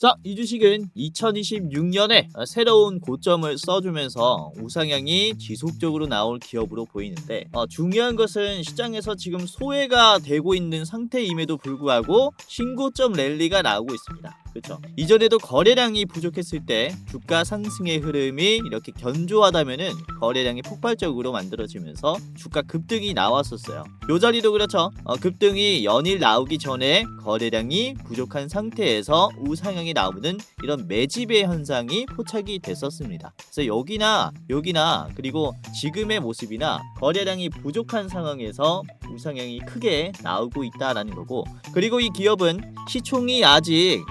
자, 이 주식은 2026년에 새로운 고점을 써주면서 우상향이 지속적으로 나올 기업으로 보이는데 중요한 것은 시장에서 지금 소외가 되고 있는 상태임에도 불구하고 신고점 랠리가 나오고 있습니다. 그렇죠? 이전에도 거래량이 부족했을 때 주가 상승의 흐름이 이렇게 견조하다면은 거래량이 폭발적으로 만들어지면서 주가 급등이 나왔었어요. 요 자리도 그렇죠. 급등이 연일 나오기 전에 거래량이 부족한 상태에서 우상향이 나오는 이런 매집의 현상이 포착이 됐었습니다. 그래서 여기나 그리고 지금의 모습이나 거래량이 부족한 상황에서 우상향이 크게 나오고 있다라는 거고, 그리고 이 기업은 시총이 아직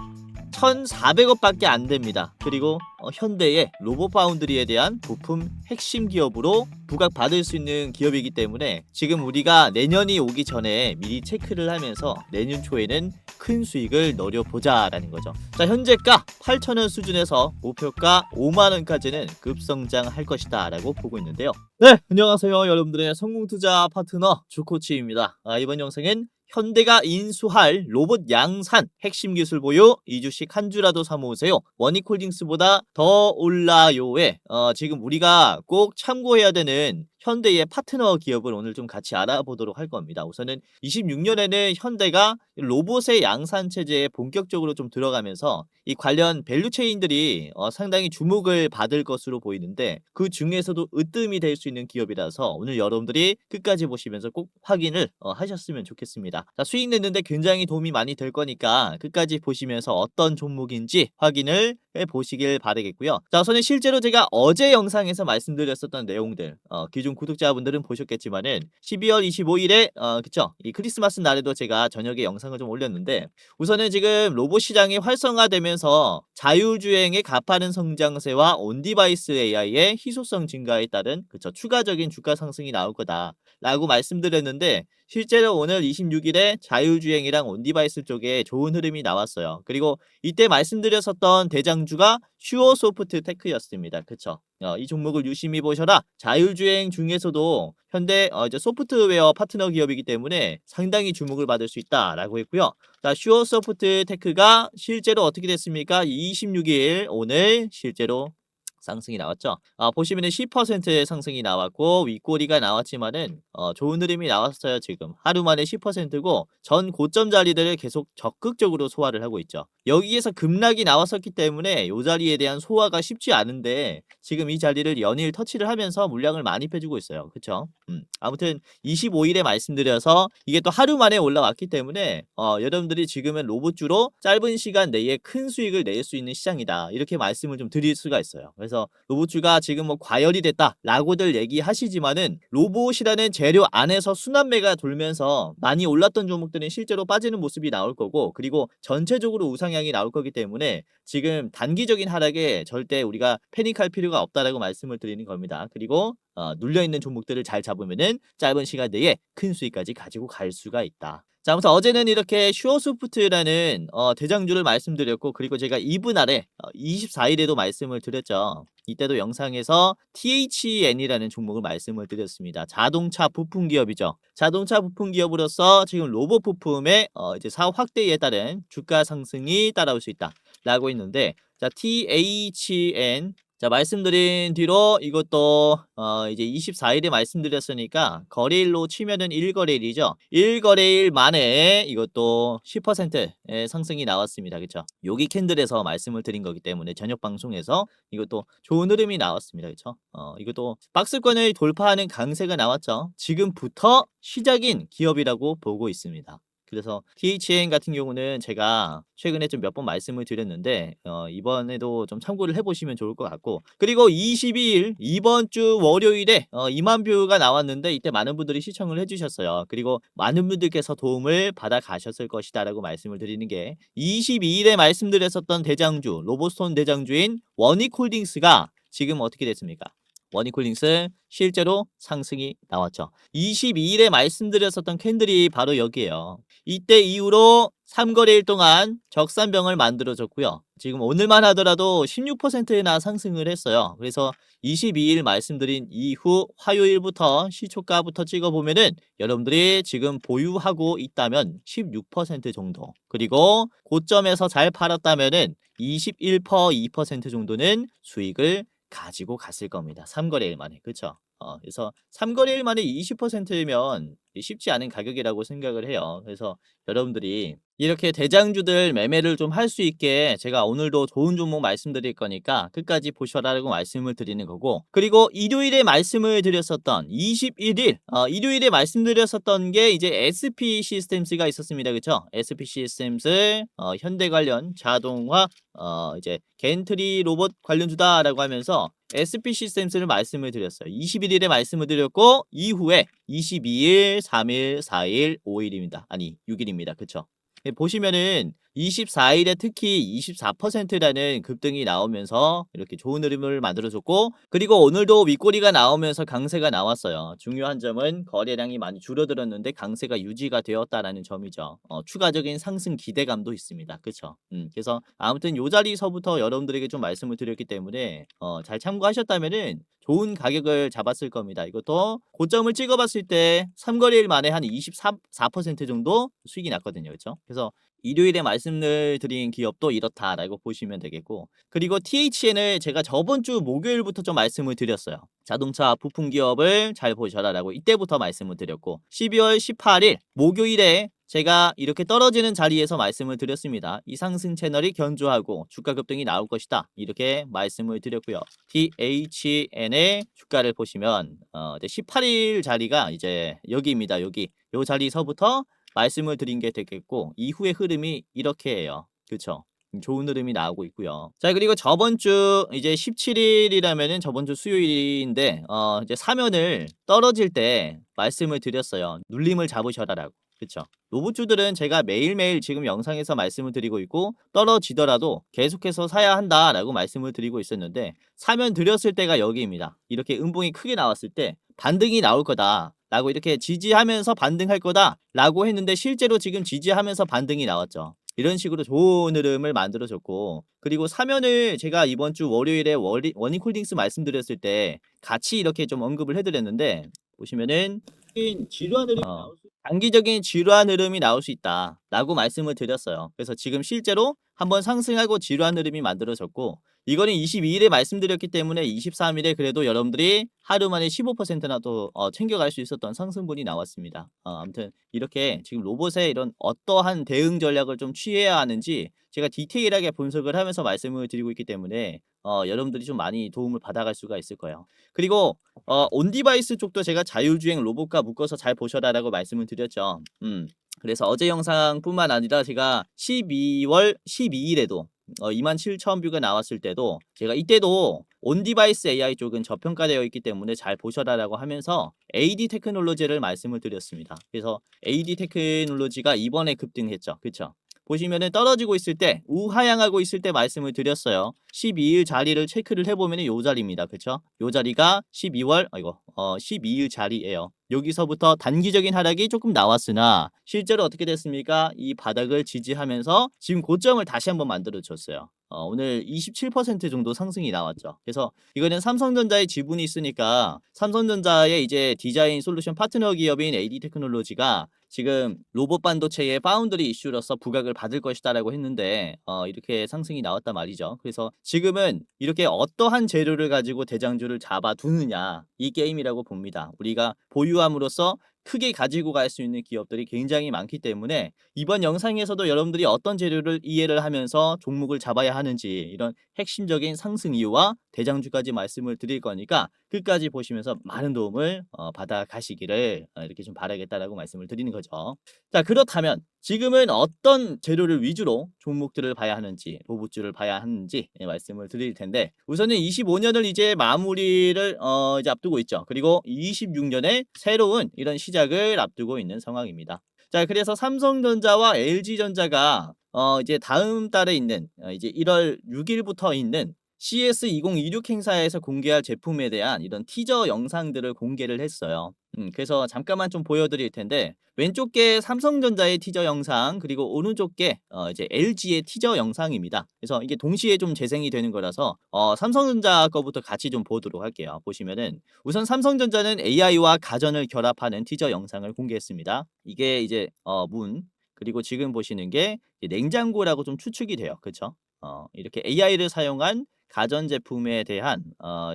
1,400억밖에 안 됩니다. 그리고 현대의 로봇파운드리에 대한 부품 핵심 기업으로 부각받을 수 있는 기업이기 때문에 지금 우리가 내년이 오기 전에 미리 체크를 하면서 내년 초에는 큰 수익을 노려보자라는 거죠. 자, 현재가 8,000원 수준에서 목표가 5만원까지는 급성장할 것이다 라고 보고 있는데요. 네, 안녕하세요. 여러분들의 성공투자 파트너 주코치입니다. 이번 영상은 현대가 인수할 로봇 양산 핵심 기술 보유, 이 주식 한 주라도 사모으세요. 원익홀딩스보다 더 올라요에 지금 우리가 꼭 참고해야 되는 현대의 파트너 기업을 오늘 좀 같이 알아보도록 할 겁니다. 우선은 26년에는 현대가 로봇의 양산 체제에 본격적으로 좀 들어가면서 이 관련 밸류체인들이 상당히 주목을 받을 것으로 보이는데, 그 중에서도 으뜸이 될 수 있는 기업이라서 오늘 여러분들이 끝까지 보시면서 꼭 확인을 하셨으면 좋겠습니다. 자, 수익 냈는데 굉장히 도움이 많이 될 거니까 끝까지 보시면서 어떤 종목인지 확인을 해보시길 바라겠고요. 자, 우선은 실제로 제가 어제 영상에서 말씀드렸었던 내용들 기존 구독자분들은 보셨겠지만은 12월 25일에 그쵸, 이 크리스마스 날에도 제가 저녁에 영상을 좀 올렸는데, 우선은 지금 로봇 시장이 활성화되면서 자율주행의 가파른 성장세와 온디바이스 AI의 희소성 증가에 따른 그쵸, 추가적인 주가 상승이 나올 거다 라고 말씀드렸는데, 실제로 오늘 26일에 자율주행이랑 온디바이스 쪽에 좋은 흐름이 나왔어요. 그리고 이때 말씀드렸었던 대장주가 슈어소프트 테크였습니다. 그쵸? 이 종목을 유심히 보셔라. 자율주행 중에서도 현대 이제 소프트웨어 파트너 기업이기 때문에 상당히 주목을 받을 수 있다라고 했고요. 자, 슈어소프트 테크가 실제로 어떻게 됐습니까? 26일 오늘 실제로 상승이 나왔죠. 보시면은 10%의 상승이 나왔고 윗꼬리가 나왔지만은 좋은 흐름이 나왔어요. 지금 하루 만에 10%고 전 고점 자리들을 계속 적극적으로 소화를 하고 있죠. 여기에서 급락이 나왔었기 때문에 이 자리에 대한 소화가 쉽지 않은데 지금 이 자리를 연일 터치를 하면서 물량을 많이 빼주고 있어요. 그쵸? 아무튼 25일에 말씀드려서 이게 또 하루 만에 올라왔기 때문에 여러분들이 지금은 로봇주로 짧은 시간 내에 큰 수익을 낼 수 있는 시장이다, 이렇게 말씀을 좀 드릴 수가 있어요. 그래서 로봇주가 지금 뭐 과열이 됐다 라고들 얘기하시지만은 로봇이라는 재료 안에서 순환매가 돌면서 많이 올랐던 종목들은 실제로 빠지는 모습이 나올 거고, 그리고 전체적으로 우상향이 나올 거기 때문에 지금 단기적인 하락에 절대 우리가 패닉할 필요가 없다라고 말씀을 드리는 겁니다. 그리고 눌려있는 종목들을 잘 잡으면은 짧은 시간 내에 큰 수익까지 가지고 갈 수가 있다. 자, 아무튼 어제는 이렇게 슈어소프트라는 대장주를 말씀드렸고, 그리고 제가 이분 아래 24일에도 말씀을 드렸죠. 이때도 영상에서 THN이라는 종목을 말씀을 드렸습니다. 자동차 부품 기업이죠. 자동차 부품 기업으로서 지금 로봇 부품의 이제 사업 확대에 따른 주가 상승이 따라올 수 있다 라고 했는데, 자, THN 자, 말씀드린 뒤로 이것도 이제 24일에 말씀드렸으니까 거래일로 치면은 1거래일이죠. 1거래일 만에 이것도 10%의 상승이 나왔습니다. 그쵸? 여기 캔들에서 말씀을 드린 거기 때문에 저녁 방송에서 이것도 좋은 흐름이 나왔습니다. 그쵸? 이것도 박스권을 돌파하는 강세가 나왔죠. 지금부터 시작인 기업이라고 보고 있습니다. 그래서 THN 같은 경우는 제가 최근에 좀 몇 번 말씀을 드렸는데 이번에도 좀 참고를 해보시면 좋을 것 같고, 그리고 22일 이번 주 월요일에 2만 뷰가 나왔는데 이때 많은 분들이 시청을 해주셨어요. 그리고 많은 분들께서 도움을 받아 가셨을 것이다 라고 말씀을 드리는 게, 22일에 말씀드렸었던 대장주 로봇스톤 대장주인 원익홀딩스가 지금 어떻게 됐습니까? 원익홀딩스 실제로 상승이 나왔죠. 22일에 말씀드렸었던 캔들이 바로 여기에요. 이때 이후로 3거래일 동안 적산병을 만들어줬고요. 지금 오늘만 하더라도 16%나 상승을 했어요. 그래서 22일 말씀드린 이후 화요일부터 시초가부터 찍어보면은 여러분들이 지금 보유하고 있다면 16% 정도, 그리고 고점에서 잘 팔았다면은 2% 정도는 수익을 가지고 갔을 겁니다. 3거래일 만에. 그쵸? 그래서 3거래일 만에 20%면 쉽지 않은 가격이라고 생각을 해요. 그래서 여러분들이 이렇게 대장주들 매매를 좀 할 수 있게 제가 오늘도 좋은 종목 말씀드릴 거니까 끝까지 보셔라라고 말씀을 드리는 거고, 그리고 일요일에 말씀을 드렸었던 21일 일요일에 말씀드렸었던 게 이제 SP 시스템스가 있었습니다. 그쵸? SP 시스템스 현대 관련 자동화 이제 겐트리 로봇 관련주다라고 하면서 SP 시스템스를 말씀을 드렸어요. 21일에 말씀을 드렸고 이후에 22일, 3일, 4일, 5일입니다. 아니 6일입니다. 그쵸? 보시면은 24일에 특히 24%라는 급등이 나오면서 이렇게 좋은 흐름을 만들어줬고, 그리고 오늘도 윗꼬리가 나오면서 강세가 나왔어요. 중요한 점은 거래량이 많이 줄어들었는데 강세가 유지가 되었다라는 점이죠. 추가적인 상승 기대감도 있습니다. 그쵸? 그래서 아무튼 요 자리서부터 여러분들에게 좀 말씀을 드렸기 때문에 잘 참고하셨다면은 좋은 가격을 잡았을 겁니다. 이것도 고점을 찍어봤을 때 3거래일 만에 한 24% 정도 수익이 났거든요. 그렇죠? 그래서 일요일에 말씀을 드린 기업도 이렇다라고 보시면 되겠고, 그리고 THN을 제가 저번 주 목요일부터 좀 말씀을 드렸어요. 자동차 부품 기업을 잘 보셔라라고 이때부터 말씀을 드렸고, 12월 18일 목요일에 제가 이렇게 떨어지는 자리에서 말씀을 드렸습니다. 이 상승 채널이 견조하고 주가 급등이 나올 것이다. 이렇게 말씀을 드렸고요. THN의 주가를 보시면 이제 18일 자리가 이제 여기입니다. 여기 요 자리서부터 말씀을 드린 게 되겠고, 이후의 흐름이 이렇게예요. 그쵸? 좋은 흐름이 나오고 있고요. 자, 그리고 저번 주 이제 17일이라면은 저번 주 수요일인데 이제 사면을 떨어질 때 말씀을 드렸어요. 눌림을 잡으셔라라고. 그쵸? 노브주들은 제가 매일매일 지금 영상에서 말씀을 드리고 있고, 떨어지더라도 계속해서 사야 한다라고 말씀을 드리고 있었는데, 사면 드렸을 때가 여기입니다. 이렇게 음봉이 크게 나왔을 때 반등이 나올 거다 라고, 이렇게 지지하면서 반등할 거다 라고 했는데 실제로 지금 지지하면서 반등이 나왔죠. 이런 식으로 좋은 흐름을 만들어줬고, 그리고 사면을 제가 이번 주 월요일에 원익홀딩스 말씀드렸을 때 같이 이렇게 좀 언급을 해드렸는데, 보시면은 지루한 흐름이 나올 수 단기적인 지루한 흐름이 나올 수 있다 라고 말씀을 드렸어요. 그래서 지금 실제로 한번 상승하고 지루한 흐름이 만들어졌고, 이거는 22일에 말씀드렸기 때문에 23일에 그래도 여러분들이 하루 만에 15%나 또 챙겨갈 수 있었던 상승분이 나왔습니다. 아무튼 이렇게 지금 로봇의 이런 어떠한 대응 전략을 좀 취해야 하는지 제가 디테일하게 분석을 하면서 말씀을 드리고 있기 때문에 여러분들이 좀 많이 도움을 받아갈 수가 있을 거예요. 그리고 온디바이스 쪽도 제가 자율주행 로봇과 묶어서 잘 보셔라라고 말씀을 드렸죠. 그래서 어제 영상뿐만 아니라 제가 12월 12일에도 27,000뷰가 나왔을 때도 제가 이때도 온디바이스 AI 쪽은 저평가되어 있기 때문에 잘 보셔라라고 하면서 AD 테크놀로지를 말씀을 드렸습니다. 그래서 AD 테크놀로지가 이번에 급등했죠. 그쵸? 보시면은 떨어지고 있을 때 우하향하고 있을 때 말씀을 드렸어요. 12일 자리를 체크를 해보면 요 자리입니다. 그쵸? 요 자리가 12일 자리예요. 여기서부터 단기적인 하락이 조금 나왔으나 실제로 어떻게 됐습니까? 이 바닥을 지지하면서 지금 고점을 다시 한번 만들어줬어요. 오늘 27% 정도 상승이 나왔죠. 그래서 이거는 삼성전자의 지분이 있으니까 삼성전자의 이제 디자인 솔루션 파트너 기업인 AD 테크놀로지가 지금 로봇 반도체의 파운드리 이슈로서 부각을 받을 것이다라고 했는데 이렇게 상승이 나왔단 말이죠. 그래서 지금은 이렇게 어떠한 재료를 가지고 대장주를 잡아두느냐 이 게임이라고 봅니다. 우리가 보유함으로써 크게 가지고 갈 수 있는 기업들이 굉장히 많기 때문에 이번 영상에서도 여러분들이 어떤 재료를 이해를 하면서 종목을 잡아야 하는지 이런 핵심적인 상승 이유와 대장주까지 말씀을 드릴 거니까 끝까지 보시면서 많은 도움을 받아 가시기를 이렇게 좀 바라겠다라고 말씀을 드리는 거죠. 자, 그렇다면 지금은 어떤 재료를 위주로 종목들을 봐야 하는지, 로봇주를 봐야 하는지 말씀을 드릴 텐데, 우선은 25년을 이제 마무리를 이제 앞두고 있죠. 그리고 26년에 새로운 이런 시작을 앞두고 있는 상황입니다. 자, 그래서 삼성전자와 LG전자가 이제 다음 달에 있는 이제 1월 6일부터 있는 CS2026 행사에서 공개할 제품에 대한 이런 티저 영상들을 공개를 했어요. 그래서 잠깐만 좀 보여드릴 텐데, 왼쪽 게 삼성전자의 티저 영상, 그리고 오른쪽 게 이제 LG의 티저 영상입니다. 그래서 이게 동시에 좀 재생이 되는 거라서 삼성전자 거부터 같이 좀 보도록 할게요. 보시면은 우선 삼성전자는 AI와 가전을 결합하는 티저 영상을 공개했습니다. 이게 이제 문, 그리고 지금 보시는 게 냉장고라고 좀 추측이 돼요. 그렇죠? 이렇게 AI를 사용한 가전제품에 대한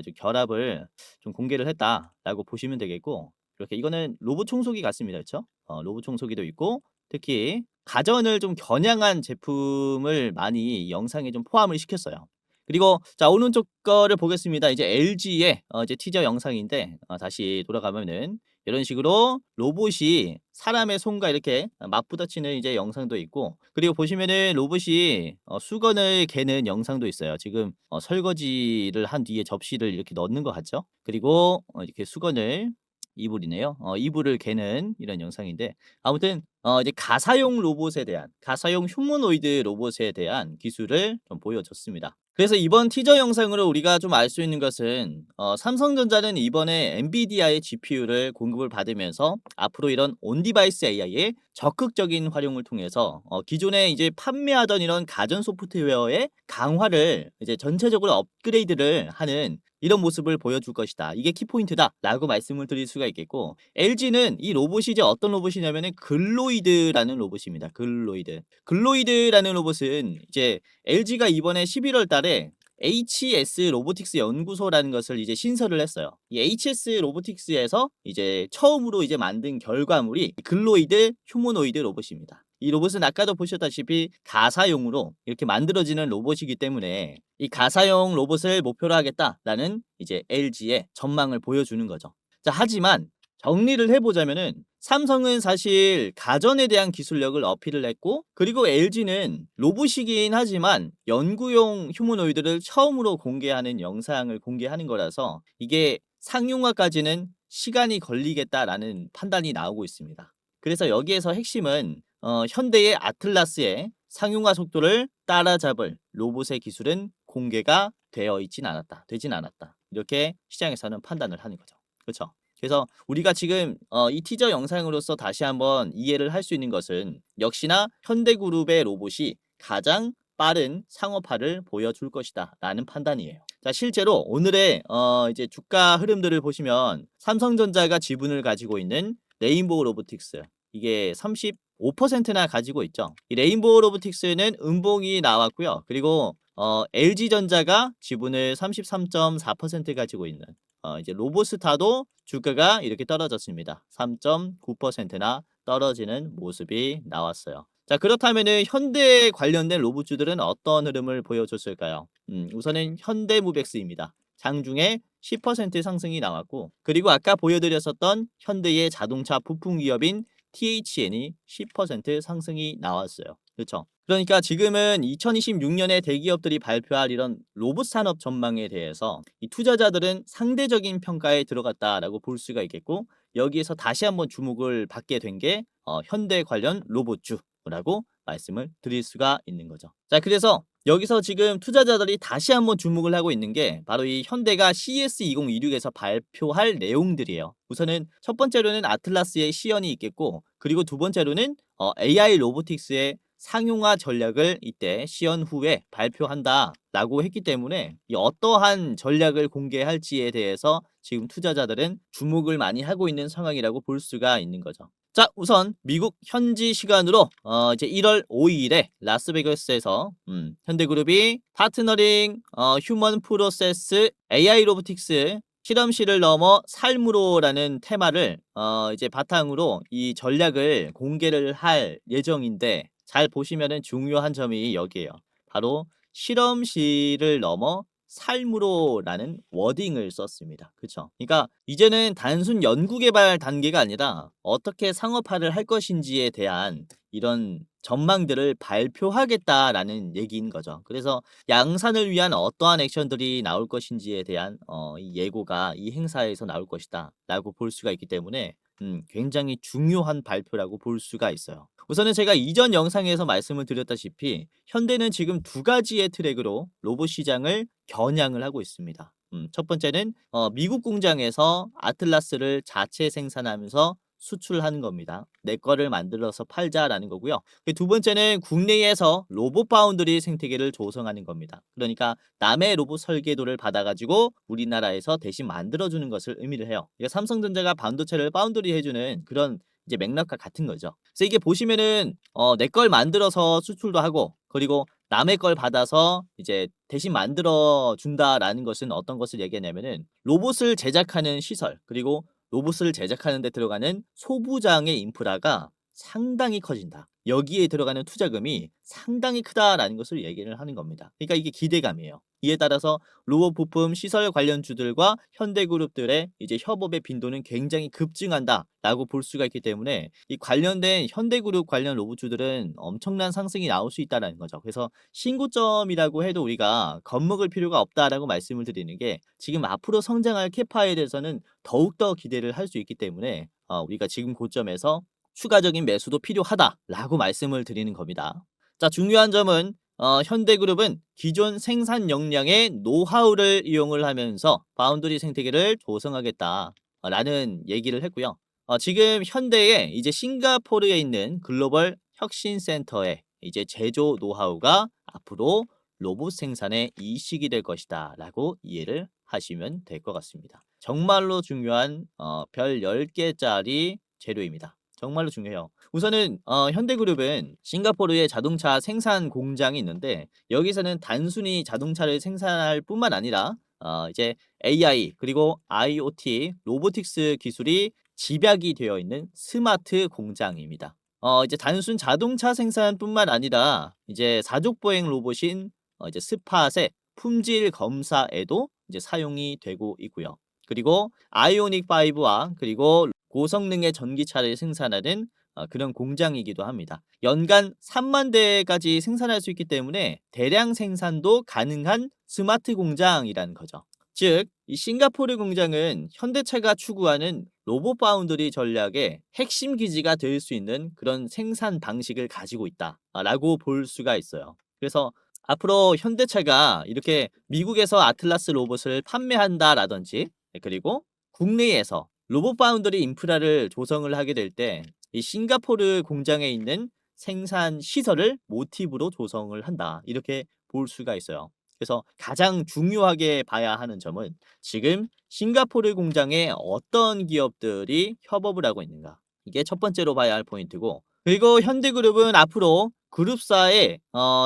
이제 결합을 좀 공개를 했다라고 보시면 되겠고, 이렇게 이거는 로봇 청소기 같습니다. 그쵸? 로봇 청소기도 있고, 특히 가전을 좀 겨냥한 제품을 많이 영상에 좀 포함을 시켰어요. 그리고 자, 오른쪽 거를 보겠습니다. 이제 LG의 이제 티저 영상인데, 다시 돌아가면은 이런 식으로 로봇이 사람의 손과 이렇게 맞부딪히는 이제 영상도 있고, 그리고 보시면은 로봇이 수건을 개는 영상도 있어요. 지금 설거지를 한 뒤에 접시를 이렇게 넣는 것 같죠? 그리고 이렇게 수건을, 이불이네요. 이불을 개는 이런 영상인데, 아무튼 이제 가사용 로봇에 대한, 가사용 휴머노이드 로봇에 대한 기술을 좀 보여줬습니다. 그래서 이번 티저 영상으로 우리가 좀 알 수 있는 것은, 삼성전자는 이번에 엔비디아의 GPU를 공급을 받으면서 앞으로 이런 온디바이스 AI의 적극적인 활용을 통해서 기존에 이제 판매하던 이런 가전 소프트웨어의 강화를 이제 전체적으로 업그레이드를 하는 이런 모습을 보여줄 것이다. 이게 키포인트다라고 말씀을 드릴 수가 있겠고, LG는 이 로봇이 이제 어떤 로봇이냐면은 글로이드라는 로봇입니다. 글로이드. 글로이드라는 로봇은 이제 LG가 이번에 11월 달에 HS 로보틱스 연구소라는 것을 이제 신설을 했어요. 이 HS 로보틱스에서 이제 처음으로 이제 만든 결과물이 글로이드 휴머노이드 로봇입니다. 이 로봇은 아까도 보셨다시피 가사용으로 이렇게 만들어지는 로봇이기 때문에 이 가사용 로봇을 목표로 하겠다라는 이제 LG의 전망을 보여주는 거죠. 자, 하지만 정리를 해보자면은 삼성은 사실 가전에 대한 기술력을 어필을 했고, 그리고 LG는 로봇이긴 하지만 연구용 휴머노이드를 처음으로 공개하는 영상을 공개하는 거라서 이게 상용화까지는 시간이 걸리겠다라는 판단이 나오고 있습니다. 그래서 여기에서 핵심은 현대의 아틀라스의 상용화 속도를 따라잡을 로봇의 기술은 공개가 되진 않았다. 이렇게 시장에서는 판단을 하는 거죠. 그렇죠? 그래서 우리가 지금 이 티저 영상으로서 다시 한번 이해를 할 수 있는 것은, 역시나 현대그룹의 로봇이 가장 빠른 상업화를 보여줄 것이다 라는 판단이에요. 자, 실제로 오늘의 이제 주가 흐름들을 보시면 삼성전자가 지분을 가지고 있는 레인보우 로보틱스, 이게 35%나 가지고 있죠. 이 레인보우 로보틱스는 음봉이 나왔고요. 그리고 LG전자가 지분을 33.4% 가지고 있는 이제 로보스타도 주가가 이렇게 떨어졌습니다. 3.9%나 떨어지는 모습이 나왔어요. 자, 그렇다면은 현대 관련된 로봇주들은 어떤 흐름을 보여줬을까요? 우선은 현대무백스입니다. 장중에 10% 상승이 나왔고, 그리고 아까 보여드렸었던 현대의 자동차 부품 기업인 THN이 10% 상승이 나왔어요. 그렇죠? 그러니까 지금은 2026년에 대기업들이 발표할 이런 로봇 산업 전망에 대해서 이 투자자들은 상대적인 평가에 들어갔다라고 볼 수가 있겠고, 여기에서 다시 한번 주목을 받게 된 게 현대 관련 로봇주라고 말씀을 드릴 수가 있는 거죠. 자, 그래서 여기서 지금 투자자들이 다시 한번 주목을 하고 있는 게 바로 이 현대가 CES 2026에서 발표할 내용들이에요. 우선은 첫 번째로는 아틀라스의 시연이 있겠고, 그리고 두 번째로는 AI 로보틱스의 상용화 전략을 이때 시연 후에 발표한다라고 했기 때문에, 이 어떠한 전략을 공개할지에 대해서 지금 투자자들은 주목을 많이 하고 있는 상황이라고 볼 수가 있는 거죠. 자, 우선 미국 현지 시간으로 이제 1월 5일에 라스베가스에서 현대그룹이 파트너링 휴먼 프로세스 AI 로보틱스 실험실을 넘어 삶으로라는 테마를 이제 바탕으로 이 전략을 공개를 할 예정인데, 잘 보시면은 중요한 점이 여기에요. 바로 실험실을 넘어 삶으로라는 워딩을 썼습니다. 그쵸? 그러니까 이제는 단순 연구개발 단계가 아니라 어떻게 상업화를 할 것인지에 대한 이런 전망들을 발표하겠다라는 얘기인 거죠. 그래서 양산을 위한 어떠한 액션들이 나올 것인지에 대한 이 예고가 이 행사에서 나올 것이다 라고 볼 수가 있기 때문에 굉장히 중요한 발표라고 볼 수가 있어요. 우선은 제가 이전 영상에서 말씀을 드렸다시피 현대는 지금 두 가지의 트랙으로 로봇 시장을 겨냥을 하고 있습니다. 첫 번째는 미국 공장에서 아틀라스를 자체 생산하면서 수출하는 겁니다. 내 거를 만들어서 팔자라는 거고요. 두 번째는 국내에서 로봇 파운드리 생태계를 조성하는 겁니다. 그러니까 남의 로봇 설계도를 받아가지고 우리나라에서 대신 만들어주는 것을 의미를 해요. 그러니까 삼성전자가 반도체를 파운드리 해주는 그런 이제 맥락과 같은 거죠. 그래서 이게 보시면은 내 걸 만들어서 수출도 하고, 그리고 남의 걸 받아서 이제 대신 만들어 준다라는 것은 어떤 것을 얘기하냐면은 로봇을 제작하는 시설, 그리고 로봇을 제작하는 데 들어가는 소부장의 인프라가 상당히 커진다. 여기에 들어가는 투자금이 상당히 크다라는 것을 얘기를 하는 겁니다. 그러니까 이게 기대감이에요. 이에 따라서 로봇 부품 시설 관련주들과 현대그룹들의 이제 협업의 빈도는 굉장히 급증한다라고 볼 수가 있기 때문에 이 관련된 현대그룹 관련 로봇주들은 엄청난 상승이 나올 수 있다라는 거죠. 그래서 신고점이라고 해도 우리가 겁먹을 필요가 없다라고 말씀을 드리는 게, 지금 앞으로 성장할 캐파에 대해서는 더욱더 기대를 할 수 있기 때문에 우리가 지금 고점에서 추가적인 매수도 필요하다라고 말씀을 드리는 겁니다. 자, 중요한 점은 현대그룹은 기존 생산 역량의 노하우를 이용을 하면서 바운더리 생태계를 조성하겠다라는 얘기를 했고요. 지금 현대의 이제 싱가포르에 있는 글로벌 혁신센터의 이제 제조 노하우가 앞으로 로봇 생산의 이식이 될 것이다라고 이해를 하시면 될 것 같습니다. 정말로 중요한 별 10개짜리 재료입니다. 정말로 중요해요. 우선은 현대그룹은 싱가포르에 자동차 생산 공장이 있는데, 여기서는 단순히 자동차를 생산할 뿐만 아니라 이제 AI 그리고 IoT 로보틱스 기술이 집약이 되어 있는 스마트 공장입니다. 이제 단순 자동차 생산뿐만 아니라 이제 사족보행 로봇인 이제 스팟의 품질 검사에도 이제 사용이 되고 있고요. 그리고 아이오닉 5와 그리고 고성능의 전기차를 생산하는 그런 공장이기도 합니다. 연간 3만 대까지 생산할 수 있기 때문에 대량 생산도 가능한 스마트 공장이라는 거죠. 즉, 이 싱가포르 공장은 현대차가 추구하는 로봇 파운드리 전략의 핵심 기지가 될 수 있는 그런 생산 방식을 가지고 있다라고 볼 수가 있어요. 그래서 앞으로 현대차가 이렇게 미국에서 아틀라스 로봇을 판매한다라든지, 그리고 국내에서 로봇 파운드리 인프라를 조성을 하게 될 때 이 싱가포르 공장에 있는 생산 시설을 모티브로 조성을 한다, 이렇게 볼 수가 있어요. 그래서 가장 중요하게 봐야 하는 점은 지금 싱가포르 공장에 어떤 기업들이 협업을 하고 있는가, 이게 첫 번째로 봐야 할 포인트고, 그리고 현대그룹은 앞으로 그룹사의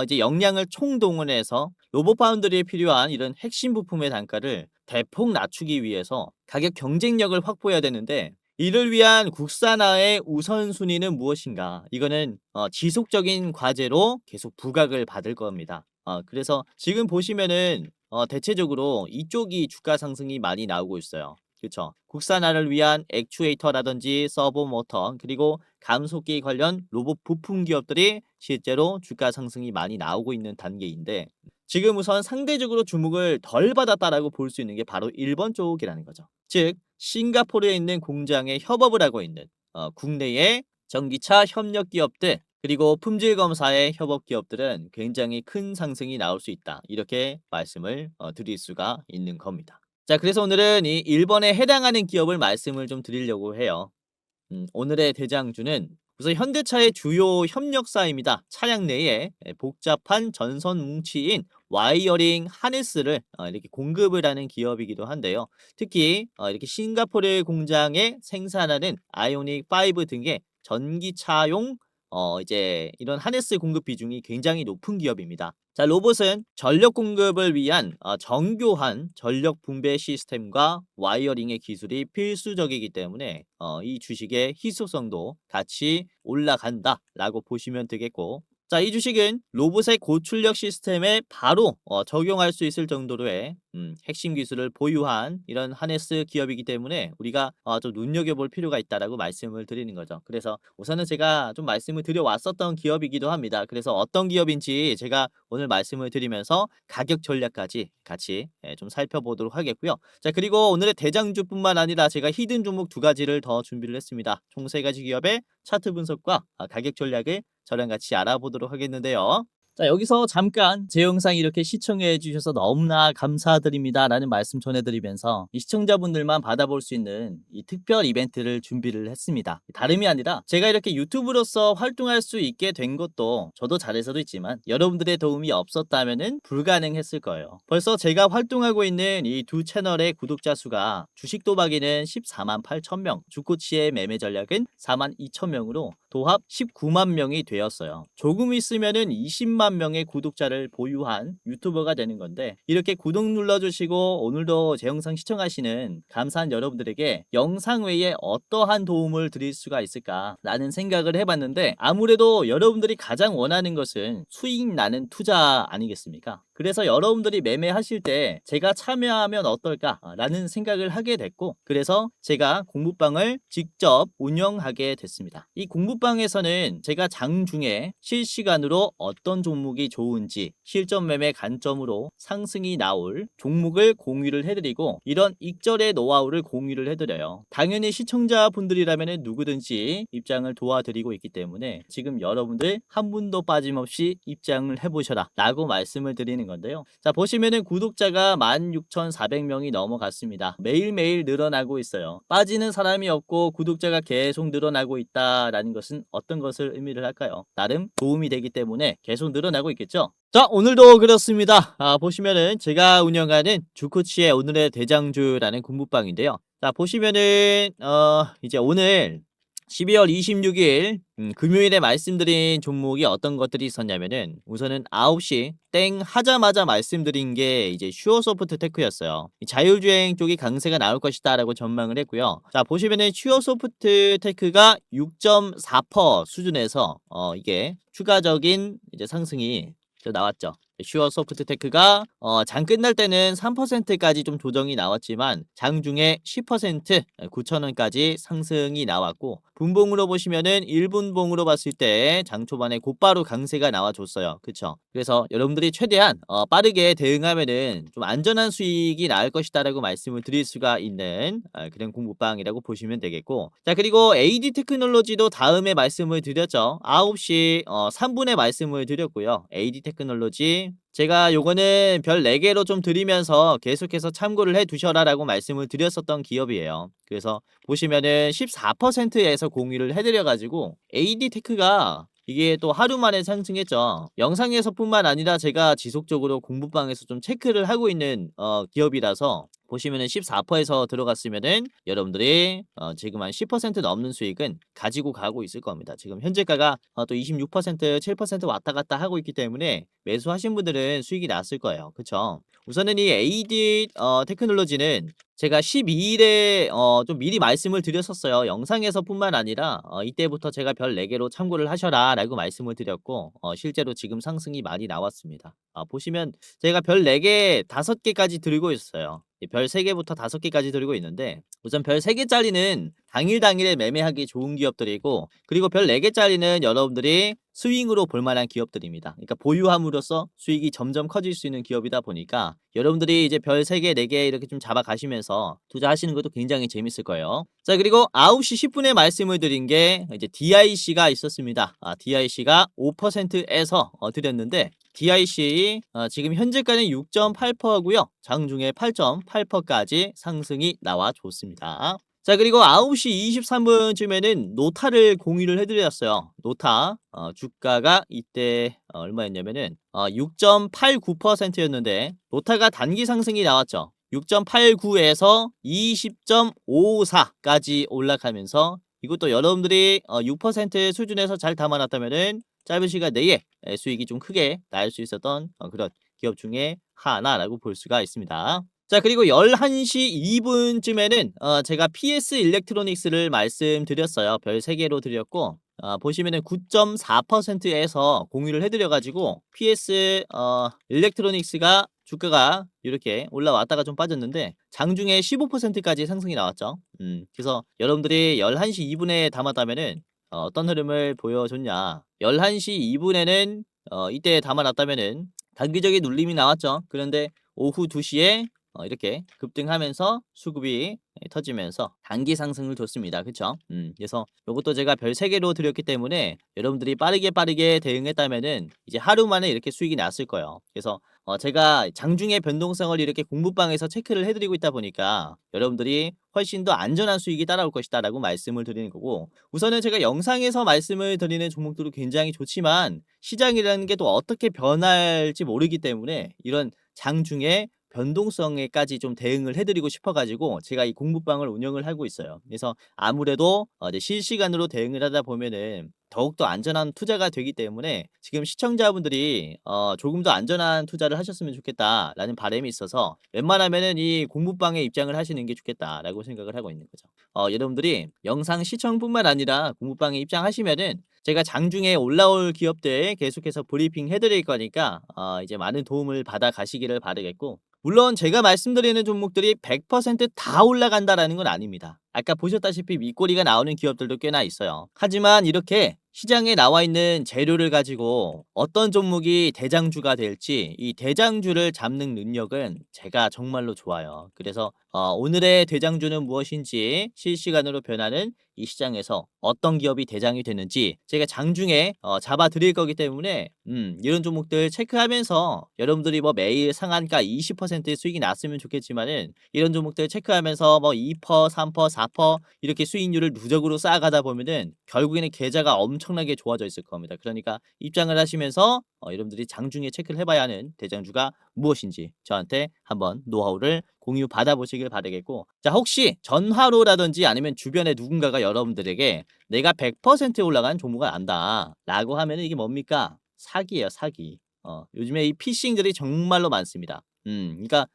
이제 역량을 총동원해서 로봇 파운드리에 필요한 이런 핵심 부품의 단가를 대폭 낮추기 위해서 가격 경쟁력을 확보해야 되는데, 이를 위한 국산화의 우선순위는 무엇인가? 이거는 지속적인 과제로 계속 부각을 받을 겁니다. 그래서 지금 보시면은 대체적으로 이쪽이 주가 상승이 많이 나오고 있어요. 그렇죠. 국산화를 위한 액추에이터라든지 서버 모터, 그리고 감속기 관련 로봇 부품 기업들이 실제로 주가 상승이 많이 나오고 있는 단계인데, 지금 우선 상대적으로 주목을 덜 받았다라고 볼 수 있는 게 바로 일본 쪽이라는 거죠. 즉, 싱가포르에 있는 공장에 협업을 하고 있는 국내의 전기차 협력 기업들, 그리고 품질 검사의 협업 기업들은 굉장히 큰 상승이 나올 수 있다, 이렇게 말씀을 드릴 수가 있는 겁니다. 자, 그래서 오늘은 이 일본에 해당하는 기업을 말씀을 좀 드리려고 해요. 오늘의 대장주는 우선 현대차의 주요 협력사입니다. 차량 내에 복잡한 전선 뭉치인 와이어링 하네스를 이렇게 공급을 하는 기업이기도 한데요. 특히 이렇게 싱가포르 공장에 생산하는 아이오닉 5 등의 전기차용 이제 이런 하네스 공급 비중이 굉장히 높은 기업입니다. 자, 로봇은 전력 공급을 위한 정교한 전력 분배 시스템과 와이어링의 기술이 필수적이기 때문에 이 주식의 희소성도 같이 올라간다라고 보시면 되겠고, 자, 이 주식은 로봇의 고출력 시스템에 바로 적용할 수 있을 정도로의 핵심 기술을 보유한 이런 하네스 기업이기 때문에 우리가 좀 눈여겨볼 필요가 있다라고 말씀을 드리는 거죠. 그래서 우선은 제가 좀 말씀을 드려왔었던 기업이기도 합니다. 그래서 어떤 기업인지 제가 오늘 말씀을 드리면서 가격 전략까지 같이 좀 살펴보도록 하겠고요. 자, 그리고 오늘의 대장주뿐만 아니라 제가 히든 종목 2가지를 더 준비를 했습니다. 총 3가지 기업의 차트 분석과 가격 전략을 저랑 같이 알아보도록 하겠는데요. 자, 여기서 잠깐 제 영상 이렇게 시청해 주셔서 너무나 감사드립니다 라는 말씀 전해드리면서 이 시청자분들만 받아볼 수 있는 이 특별 이벤트를 준비를 했습니다. 다름이 아니라 제가 이렇게 유튜브로서 활동할 수 있게 된 것도 저도 잘해서도 있지만 여러분들의 도움이 없었다면 불가능했을 거예요. 벌써 제가 활동하고 있는 이 두 채널의 구독자 수가 주식 도박에는 14만 8천 명, 주코치의 매매 전략은 4만 2천 명으로 도합 19만 명이 되었어요. 조금 있으면은 20만 명의 구독자를 보유한 유튜버가 되는 건데, 이렇게 구독 눌러주시고 오늘도 제 영상 시청하시는 감사한 여러분들에게 영상 외에 어떠한 도움을 드릴 수가 있을까라는 생각을 해봤는데, 아무래도 여러분들이 가장 원하는 것은 수익 나는 투자 아니겠습니까? 그래서 여러분들이 매매하실 때 제가 참여하면 어떨까라는 생각을 하게 됐고, 그래서 제가 공부방을 직접 운영하게 됐습니다. 이 공부방에서는 제가 장중에 실시간으로 어떤 종목이 좋은지 실전 매매 관점으로 상승이 나올 종목을 공유를 해드리고, 이런 익절의 노하우를 공유를 해드려요. 당연히 시청자분들이라면 누구든지 입장을 도와드리고 있기 때문에 지금 여러분들 한 분도 빠짐없이 입장을 해보셔라 라고 말씀을 드리는 건데요. 자, 보시면은 구독자가 16,400명이 넘어갔습니다. 매일매일 늘어나고 있어요. 빠지는 사람이 없고 구독자가 계속 늘어나고 있다라는 것은 어떤 것을 의미를 할까요? 나름 도움이 되기 때문에 계속 늘어나고 있겠죠. 자, 오늘도 그렇습니다. 보시면은 제가 운영하는 주코치의 오늘의 대장주라는 공부방인데요. 자, 보시면은 이제 오늘 12월 26일 금요일에 말씀드린 종목이 어떤 것들이 있었냐면은, 우선은 9시 땡 하자마자 말씀드린 게 이제 슈어소프트테크였어요. 자율주행 쪽이 강세가 나올 것이다 라고 전망을 했고요. 자, 보시면은 슈어소프트테크가 6.4% 수준에서 이게 추가적인 이제 상승이 나왔죠. 슈어소프트테크가 장 끝날 때는 3%까지 좀 조정이 나왔지만 장중에 10% 9,000원까지 상승이 나왔고, 분봉으로 보시면은 1분봉으로 봤을 때 장 초반에 곧바로 강세가 나와줬어요. 그쵸? 그래서 여러분들이 최대한 빠르게 대응하면은 좀 안전한 수익이 나을 것이다 라고 말씀을 드릴 수가 있는 그런 공부방이라고 보시면 되겠고, 자, 그리고 AD 테크놀로지도 다음에 말씀을 드렸죠. 9시 3분에 말씀을 드렸고요. AD 테크놀로지 제가 요거는 별 4개로 좀 드리면서 계속해서 참고를 해 두셔라 라고 말씀을 드렸었던 기업이에요. 그래서 보시면은 14%에서 공유를 해드려가지고 AD테크가 이게 또 하루 만에 상승했죠. 영상에서뿐만 아니라 제가 지속적으로 공부방에서 좀 체크를 하고 있는 기업이라서, 보시면은 14%에서 들어갔으면은 여러분들이 지금 한 10% 넘는 수익은 가지고 가고 있을 겁니다. 지금 현재가가 또 26%, 7% 왔다 갔다 하고 있기 때문에 매수하신 분들은 수익이 났을 거예요. 그쵸? 우선은 이 AD 테크놀로지는 제가 12일에 좀 미리 말씀을 드렸었어요. 영상에서뿐만 아니라 이때부터 제가 별 4개로 참고를 하셔라 라고 말씀을 드렸고, 실제로 지금 상승이 많이 나왔습니다. 보시면 제가 별 4개, 5개까지 들고 있어요. 별 3개부터 5개까지 들고 있는데, 우선 별 3개짜리는 당일에 매매하기 좋은 기업들이고, 그리고 별 4개짜리는 여러분들이 스윙으로 볼만한 기업들입니다. 그러니까 보유함으로써 수익이 점점 커질 수 있는 기업이다 보니까 여러분들이 이제 별 3개, 4개 이렇게 좀 잡아가시면서 투자하시는 것도 굉장히 재밌을 거예요. 자, 그리고 9시 10분에 말씀을 드린 게 이제 DIC가 있었습니다. DIC가 5%에서 드렸는데, DIC 지금 현재가는 6.8%고요. 장중에 8.8%까지 상승이 나와줬습니다. 자, 그리고 9시 23분쯤에는 노타를 공유를 해드렸어요. 노타 주가가 이때 얼마였냐면은 6.89%였는데 노타가 단기 상승이 나왔죠. 6.89에서 20.54까지 올라가면서, 이것도 여러분들이 6% 수준에서 잘 담아놨다면은 짧은 시간 내에 수익이 좀 크게 날 수 있었던 그런 기업 중에 하나라고 볼 수가 있습니다. 자, 그리고 11시 2분쯤에는 제가 PS 일렉트로닉스를 말씀드렸어요. 별 3개로 드렸고, 보시면은 9.4%에서 공유를 해드려가지고 PS 일렉트로닉스가 주가가 이렇게 올라왔다가 좀 빠졌는데 장중에 15%까지 상승이 나왔죠. 그래서 여러분들이 11시 2분에 담았다면은 어떤 흐름을 보여줬냐, 11시 2분에는 이때 담아놨다면은 단기적인 눌림이 나왔죠. 그런데 오후 2시에 이렇게 급등하면서 수급이 터지면서 단기 상승을 줬습니다. 그쵸? 그래서 이것도 제가 별 3개로 드렸기 때문에 여러분들이 빠르게 대응했다면은 이제 하루 만에 이렇게 수익이 났을 거예요. 그래서 제가 장중의 변동성을 이렇게 공부방에서 체크를 해드리고 있다 보니까 여러분들이 훨씬 더 안전한 수익이 따라올 것이다 라고 말씀을 드리는 거고, 우선은 제가 영상에서 말씀을 드리는 종목들도 굉장히 좋지만 시장이라는 게 또 어떻게 변할지 모르기 때문에 이런 장중에 변동성에까지 좀 대응을 해드리고 싶어가지고 제가 이 공부방을 운영을 하고 있어요. 그래서 아무래도 이제 실시간으로 대응을 하다 보면은 더욱더 안전한 투자가 되기 때문에 지금 시청자분들이 조금 더 안전한 투자를 하셨으면 좋겠다라는 바람이 있어서 웬만하면은 이 공부방에 입장을 하시는 게 좋겠다라고 생각을 하고 있는 거죠. 여러분들이 영상 시청뿐만 아니라 공부방에 입장하시면은 제가 장중에 올라올 기업들 계속해서 브리핑 해드릴 거니까 이제 많은 도움을 받아 가시기를 바라겠고, 물론 제가 말씀드리는 종목들이 100%다 올라간다라는 건 아닙니다. 아까 보셨다시피 윗꼬리가 나오는 기업들도 꽤나 있어요. 하지만 이렇게 시장에 나와 있는 재료를 가지고 어떤 종목이 대장주가 될지, 이 대장주를 잡는 능력은 제가 정말로 좋아요. 그래서 오늘의 대장주는 무엇인지, 실시간으로 변하는 이 시장에서 어떤 기업이 대장이 되는지 제가 장중에 잡아 드릴 거기 때문에 이런 종목들 체크하면서 여러분들이 뭐 매일 상한가 20%의 수익이 났으면 좋겠지만은, 이런 종목들 체크하면서 뭐 2%, 3%, 4% 이렇게 수익률을 누적으로 쌓아가다 보면은 결국에는 계좌가 엄청나게 좋아져 있을 겁니다. 그러니까 입장을 하시면서 여러분들이 장중에 체크를 해봐야 하는 대장주가 무엇인지 저한테 한번 노하우를 공유 받아보시길 바라겠고, 자, 혹시 전화로라든지 아니면 주변에 누군가가 여러분들에게 내가 100% 올라간 종목을 안다 라고 하면은 이게 뭡니까? 사기예요, 사기. 요즘에 이 피싱들이 정말로 많습니다. 그러니까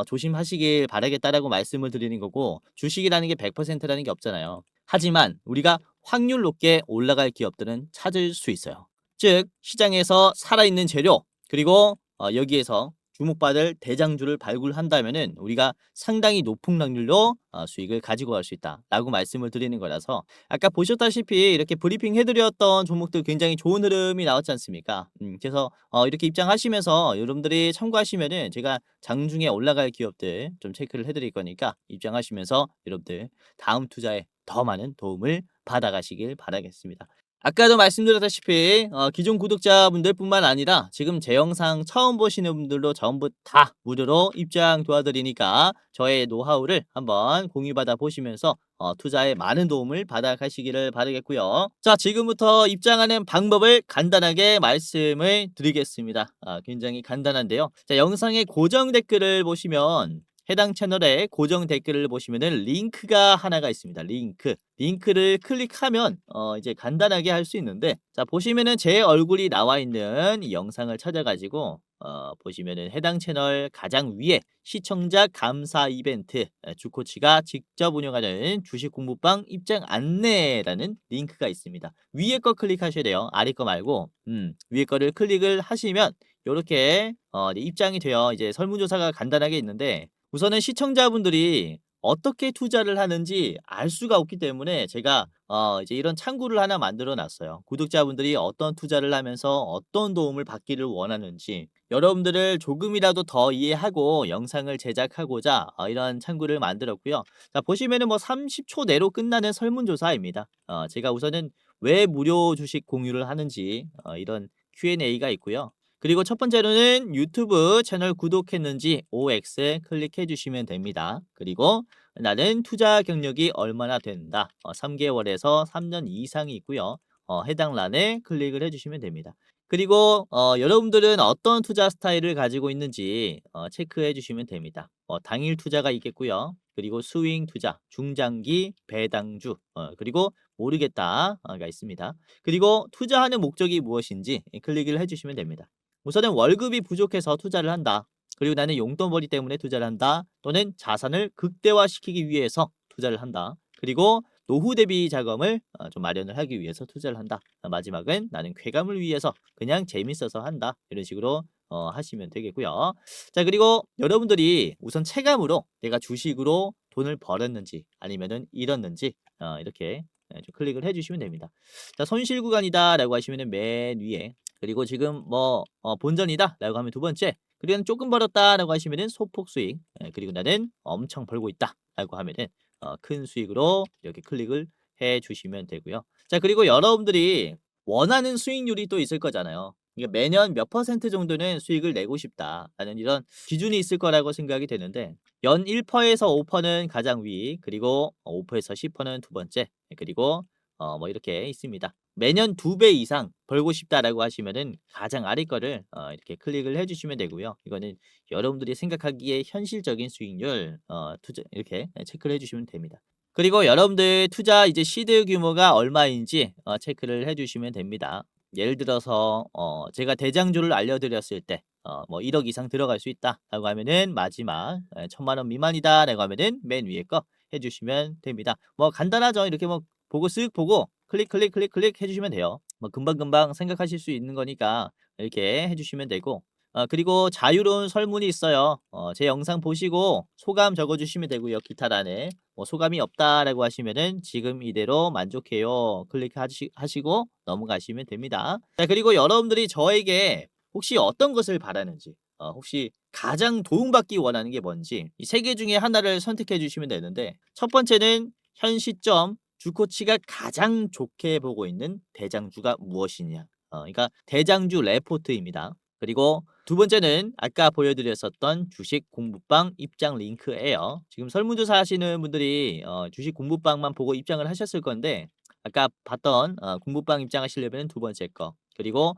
조심하시길 바라겠다라고 말씀을 드리는 거고, 주식이라는 게 100%라는 게 없잖아요. 하지만 우리가 확률 높게 올라갈 기업들은 찾을 수 있어요. 즉 시장에서 살아있는 재료, 그리고 여기에서 주목받을 대장주를 발굴한다면은 우리가 상당히 높은 확률로 수익을 가지고 갈 수 있다라고 말씀을 드리는 거라서, 아까 보셨다시피 이렇게 브리핑 해드렸던 종목들 굉장히 좋은 흐름이 나왔지 않습니까? 그래서 이렇게 입장하시면서 여러분들이 참고하시면은 제가 장중에 올라갈 기업들 좀 체크를 해드릴 거니까 입장하시면서 여러분들 다음 투자에 더 많은 도움을 받아가시길 바라겠습니다. 아까도 말씀드렸다시피 기존 구독자분들뿐만 아니라 지금 제 영상 처음 보시는 분들도 전부 다 무료로 입장 도와드리니까 저의 노하우를 한번 공유받아 보시면서 투자에 많은 도움을 받아 가시기를 바라겠고요. 자, 지금부터 입장하는 방법을 간단하게 말씀을 드리겠습니다. 굉장히 간단한데요. 자, 영상의 고정 댓글을 보시면, 해당 채널에 고정 댓글을 보시면은 링크가 하나가 있습니다. 링크를 클릭하면 이제 간단하게 할 수 있는데, 자, 보시면은 제 얼굴이 나와 있는 이 영상을 찾아가지고 보시면은 해당 채널 가장 위에 시청자 감사 이벤트, 주코치가 직접 운영하는 주식 공부방 입장 안내라는 링크가 있습니다. 위에 거 클릭하셔야 돼요. 아래 거 말고 위에 거를 클릭을 하시면 요렇게 입장이 돼요. 이제 설문조사가 간단하게 있는데, 우선은 시청자분들이 어떻게 투자를 하는지 알 수가 없기 때문에 제가 이제 이런 창구를 하나 만들어 놨어요. 구독자분들이 어떤 투자를 하면서 어떤 도움을 받기를 원하는지 여러분들을 조금이라도 더 이해하고 영상을 제작하고자 이런 창구를 만들었고요. 자, 보시면은 뭐 30초 내로 끝나는 설문조사입니다. 제가 우선은 왜 무료 주식 공유를 하는지 이런 Q&A가 있고요. 그리고 첫 번째로는 유튜브 채널 구독했는지 OX 클릭해 주시면 됩니다. 그리고 나는 투자 경력이 얼마나 된다. 3개월에서 3년 이상이 있고요. 해당 란에 클릭을 해 주시면 됩니다. 그리고 여러분들은 어떤 투자 스타일을 가지고 있는지 체크해 주시면 됩니다. 당일 투자가 있겠고요. 그리고 스윙 투자, 중장기, 배당주, 그리고 모르겠다가 있습니다. 그리고 투자하는 목적이 무엇인지 클릭을 해 주시면 됩니다. 우선은 월급이 부족해서 투자를 한다. 그리고 나는 용돈벌이 때문에 투자를 한다. 또는 자산을 극대화시키기 위해서 투자를 한다. 그리고 노후 대비 자금을 좀 마련을 하기 위해서 투자를 한다. 마지막은 나는 쾌감을 위해서 그냥 재밌어서 한다. 이런 식으로 하시면 되겠고요. 자, 그리고 여러분들이 우선 체감으로 내가 주식으로 돈을 벌었는지 아니면은 잃었는지 이렇게 좀 클릭을 해주시면 됩니다. 자, 손실 구간이다라고 하시면은 맨 위에, 그리고 지금 뭐 본전이다라고 하면 두 번째, 그리고 조금 벌었다라고 하시면은 소폭 수익, 그리고 나는 엄청 벌고 있다라고 하면은 큰 수익으로 이렇게 클릭을 해 주시면 되고요. 자, 그리고 여러분들이 원하는 수익률이 또 있을 거잖아요. 이게 매년 몇 퍼센트 정도는 수익을 내고 싶다라는 이런 기준이 있을 거라고 생각이 되는데, 연 1%에서 5%는 가장 위, 그리고 5%에서 10%는 두 번째, 그리고 뭐 이렇게 있습니다. 매년 2배 이상 벌고 싶다라고 하시면은 가장 아래 거를 이렇게 클릭을 해 주시면 되고요. 이거는 여러분들이 생각하기에 현실적인 수익률 투자 이렇게 체크를 해 주시면 됩니다. 그리고 여러분들 투자 이제 시드 규모가 얼마인지 체크를 해 주시면 됩니다. 예를 들어서 제가 대장주를 알려드렸을 때 뭐 1억 이상 들어갈 수 있다라고 하면은 마지막 1,000만 원 미만이다라고 하면은 맨 위에 거 해 주시면 됩니다. 뭐 간단하죠. 이렇게 뭐 보고 쓱 보고 클릭 해 주시면 돼요. 뭐 금방금방 생각하실 수 있는 거니까 이렇게 해 주시면 되고 그리고 자유로운 설문이 있어요. 제 영상 보시고 소감 적어 주시면 되고요. 기타란에. 뭐 소감이 없다라고 하시면은 지금 이대로 만족해요. 하시고 넘어가시면 됩니다. 자, 그리고 여러분들이 저에게 혹시 어떤 것을 바라는지, 혹시 가장 도움받기 원하는 게 뭔지 이 세 개 중에 하나를 선택해 주시면 되는데 첫 번째는 현 시점 주코치가 가장 좋게 보고 있는 대장주가 무엇이냐. 그러니까 대장주 레포트입니다. 그리고 두 번째는 아까 보여드렸었던 주식 공부방 입장 링크예요. 지금 설문조사 하시는 분들이 주식 공부방만 보고 입장을 하셨을 건데 아까 봤던 공부방 입장하시려면 두 번째 거 그리고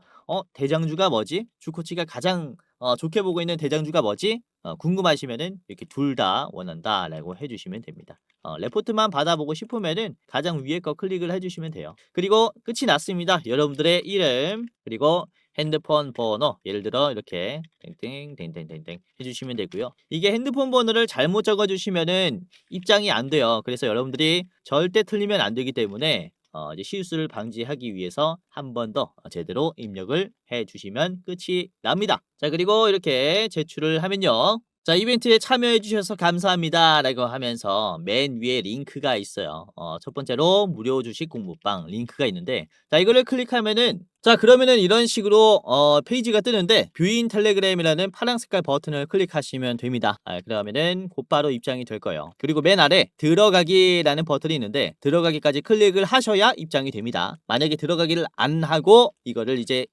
대장주가 뭐지? 주코치가 가장 좋게 보고 있는 대장주가 뭐지? 궁금하시면은 이렇게 둘 다 원한다라고 해주시면 됩니다. 레포트만 받아보고 싶으면은 가장 위에 거 클릭을 해주시면 돼요. 그리고 끝이 났습니다. 여러분들의 이름 그리고 핸드폰 번호 예를 들어 이렇게 땡땡땡땡땡땡 해주시면 되고요. 이게 핸드폰 번호를 잘못 적어주시면은 입장이 안 돼요. 그래서 여러분들이 절대 틀리면 안 되기 때문에 이제 실수를 방지하기 위해서 한 번 더 제대로 입력을 해주시면 끝이 납니다. 자, 그리고 이렇게 제출을 하면요. 자, 이벤트에 참여해 주셔서 감사합니다라고 하면서 맨 위에 링크가 있어요. 첫 번째로 무료 주식 공부방 링크가 있는데 자, 이거를 클릭하면은 자, 그러면은 이런 식으로 페이지가 뜨는데 뷰인 텔레그램이라는 파란 색깔 버튼을 클릭하시면 됩니다. 그러면은 곧바로 입장이 될 거예요. 그리고 맨 아래 들어가기라는 버튼이 있는데 들어가기까지 클릭을 하셔야 입장이 됩니다. 만약에 들어가기를 안 하고 이거를 이제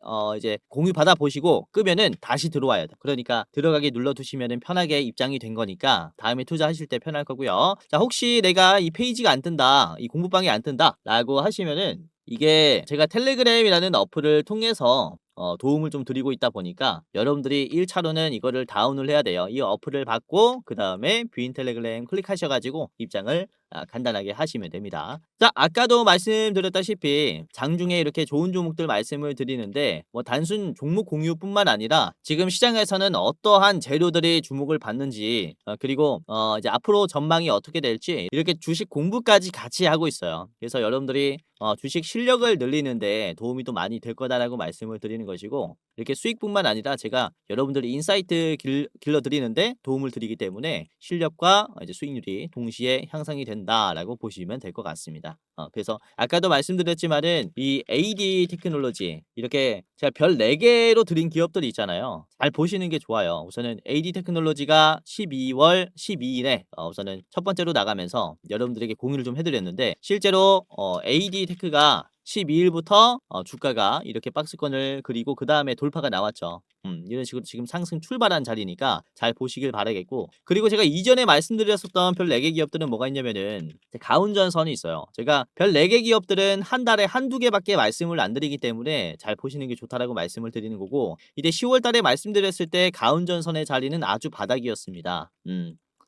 공유 받아 보시고 끄면은 다시 들어와야 돼. 그러니까 들어가기 눌러 두시면은 편하게 입장이 된 거니까 다음에 투자하실 때 편할 거고요. 자, 혹시 내가 이 페이지가 안 뜬다, 이 공부방이 안 뜬다라고 하시면은 이게 제가 텔레그램이라는 어플을 통해서 도움을 좀 드리고 있다 보니까 여러분들이 1차로는 이거를 다운을 해야 돼요. 이 어플을 받고 그 다음에 뷰인 텔레그램 클릭하셔가지고 입장을 간단하게 하시면 됩니다. 자, 아까도 말씀드렸다시피 장중에 이렇게 좋은 종목들 말씀을 드리는데 뭐 단순 종목 공유뿐만 아니라 지금 시장에서는 어떠한 재료들이 주목을 받는지 그리고 이제 앞으로 전망이 어떻게 될지 이렇게 주식 공부까지 같이 하고 있어요. 그래서 여러분들이 주식 실력을 늘리는데 도움이 또 많이 될 거다라고 말씀을 드리는 것이고 이렇게 수익뿐만 아니라 제가 여러분들이 인사이트 길러드리는데 도움을 드리기 때문에 실력과 이제 수익률이 동시에 향상이 된다라고 보시면 될 것 같습니다. 그래서 아까도 말씀드렸지만은 이 AD 테크놀로지 이렇게 제가 별 4개로 드린 기업들이 있잖아요. 잘 보시는 게 좋아요. 우선은 AD 테크놀로지가 12월 12일에 우선은 첫 번째로 나가면서 여러분들에게 공유를 좀 해드렸는데 실제로 AD 테크가 12일부터 주가가 이렇게 박스권을 그리고 그 다음에 돌파가 나왔죠. 이런 식으로 지금 상승 출발한 자리니까 잘 보시길 바라겠고 그리고 제가 이전에 말씀드렸었던 별 4개 기업들은 뭐가 있냐면은 가운전선이 있어요. 제가 별 4개 기업들은 한 달에 한두 개밖에 말씀을 안 드리기 때문에 잘 보시는 게 좋다라고 말씀을 드리는 거고 이제 10월 달에 말씀드렸을 때 가운전선의 자리는 아주 바닥이었습니다.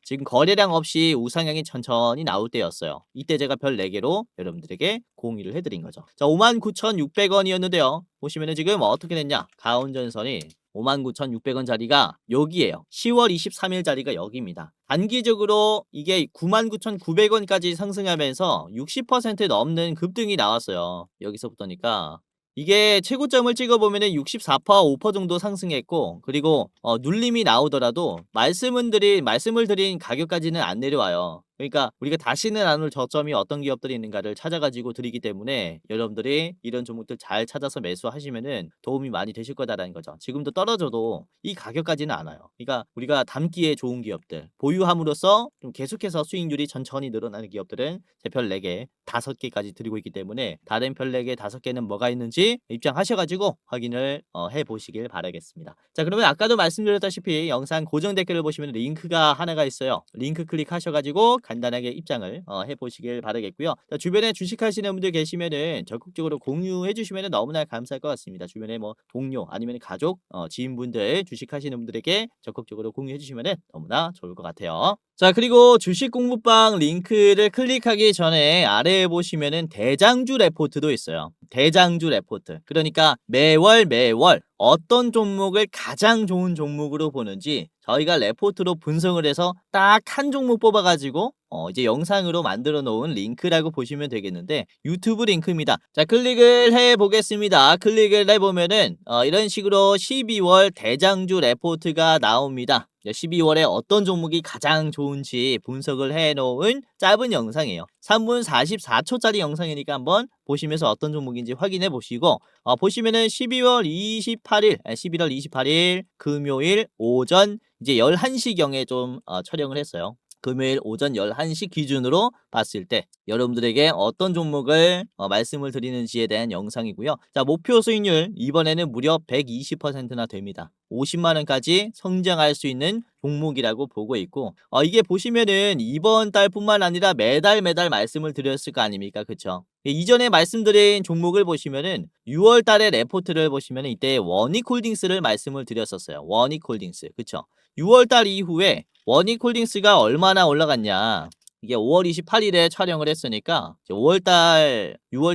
지금 거래량 없이 우상향이 천천히 나올 때였어요. 이때 제가 별 4개로 여러분들에게 공유를 해드린 거죠. 자, 59,600원이었는데요. 보시면은 지금 어떻게 됐냐? 가운전선이 59,600원 자리가 여기에요. 10월 23일 자리가 여기입니다. 단기적으로 이게 99,900원까지 상승하면서 60% 넘는 급등이 나왔어요. 여기서부터니까 이게 최고점을 찍어보면은 64%, 5% 정도 상승했고 그리고 눌림이 나오더라도 말씀을 드린 가격까지는 안 내려와요. 그러니까 우리가 다시는 안 올 저점이 어떤 기업들이 있는가를 찾아가지고 드리기 때문에 여러분들이 이런 종목들 잘 찾아서 매수하시면은 도움이 많이 되실 거다라는 거죠. 지금도 떨어져도 이 가격까지는 안 와요. 그러니까 우리가 담기에 좋은 기업들 보유함으로써 좀 계속해서 수익률이 천천히 늘어나는 기업들은 제 별 4개, 5개까지 드리고 있기 때문에 다른 별 4개, 5개는 뭐가 있는지 입장하셔가지고 확인을 해보시길 바라겠습니다. 자, 그러면 아까도 말씀드렸다시피 영상 고정 댓글을 보시면 링크가 하나가 있어요. 링크 클릭하셔가지고 간단하게 입장을 해보시길 바라겠고요. 자, 주변에 주식하시는 분들 계시면은 적극적으로 공유해 주시면은 너무나 감사할 것 같습니다. 주변에 뭐 동료 아니면 가족, 지인분들 주식하시는 분들에게 적극적으로 공유해 주시면은 너무나 좋을 것 같아요. 자, 그리고 주식 공부방 링크를 클릭하기 전에 아래에 보시면은 대장주 레포트도 있어요. 대장주 레포트. 그러니까 매월 어떤 종목을 가장 좋은 종목으로 보는지 저희가 레포트로 분석을 해서 딱 한 종목 뽑아가지고 이제 영상으로 만들어 놓은 링크라고 보시면 되겠는데 유튜브 링크입니다. 자, 클릭을 해 보겠습니다. 클릭을 해보면은 이런 식으로 12월 대장주 레포트가 나옵니다. 12월에 어떤 종목이 가장 좋은지 분석을 해 놓은 짧은 영상이에요. 3분 44초짜리 영상이니까 한번 보시면서 어떤 종목인지 확인해 보시고 보시면은 11월 28일 금요일 오전 이제 11시경에 좀 촬영을 했어요. 금요일 오전 11시 기준으로 봤을 때 여러분들에게 어떤 종목을 말씀을 드리는지에 대한 영상이고요. 자, 목표 수익률 이번에는 무려 120%나 됩니다. 50만원까지 성장할 수 있는 종목이라고 보고 있고 이게 보시면은 이번 달뿐만 아니라 매달 말씀을 드렸을 거 아닙니까? 그쵸? 이전에 말씀드린 종목을 보시면은 6월 달에 레포트를 보시면은 이때 원익홀딩스를 말씀을 드렸었어요. 원익홀딩스. 그쵸? 6월 달 이후에 원익홀딩스가 얼마나 올라갔냐. 이게 5월 28일에 촬영을 했으니까 6월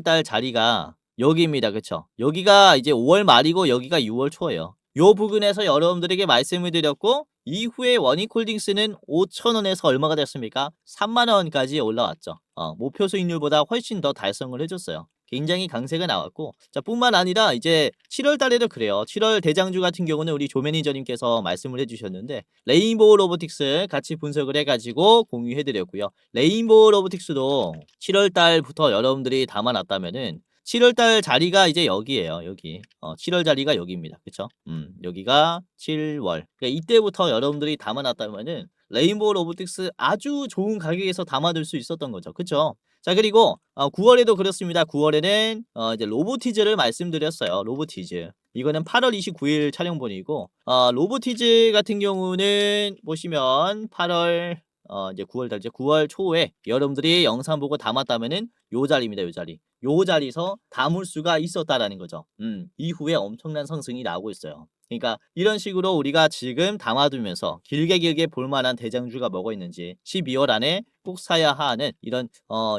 달 자리가 여기입니다. 그쵸? 여기가 이제 5월 말이고 여기가 6월 초예요. 요 부분에서 여러분들에게 말씀을 드렸고 이후에 원익홀딩스는 5,000원에서 얼마가 됐습니까? 3만원까지 올라왔죠. 목표 수익률보다 훨씬 더 달성을 해줬어요. 굉장히 강세가 나왔고 자, 뿐만 아니라 이제 7월 달에도 그래요. 7월 대장주 같은 경우는 우리 조 매니저님께서 말씀을 해주셨는데 레인보우 로보틱스 같이 분석을 해가지고 공유해드렸고요. 레인보우 로보틱스도 7월 달부터 여러분들이 담아놨다면은 7월 달 자리가 이제 여기에요. 여기 7월 자리가 여기입니다. 그쵸? 여기가 7월. 그러니까 이때부터 여러분들이 담아놨다면은 레인보우 로보틱스 아주 좋은 가격에서 담아둘 수 있었던 거죠. 그쵸? 자, 그리고 9월에도 그렇습니다. 9월에는 이제 로보티즈를 말씀드렸어요. 로보티즈. 이거는 8월 29일 촬영본이고 로보티즈 같은 경우는 보시면 8월 이제 9월 달이죠. 9월 초에 여러분들이 영상 보고 담았다면은 요 자리입니다. 요 자리. 요 자리에서 담을 수가 있었다라는 거죠. 이후에 엄청난 상승이 나오고 있어요. 그러니까 이런 식으로 우리가 지금 담아두면서 길게 볼만한 대장주가 뭐가 있는지 12월 안에 꼭 사야 하는 이런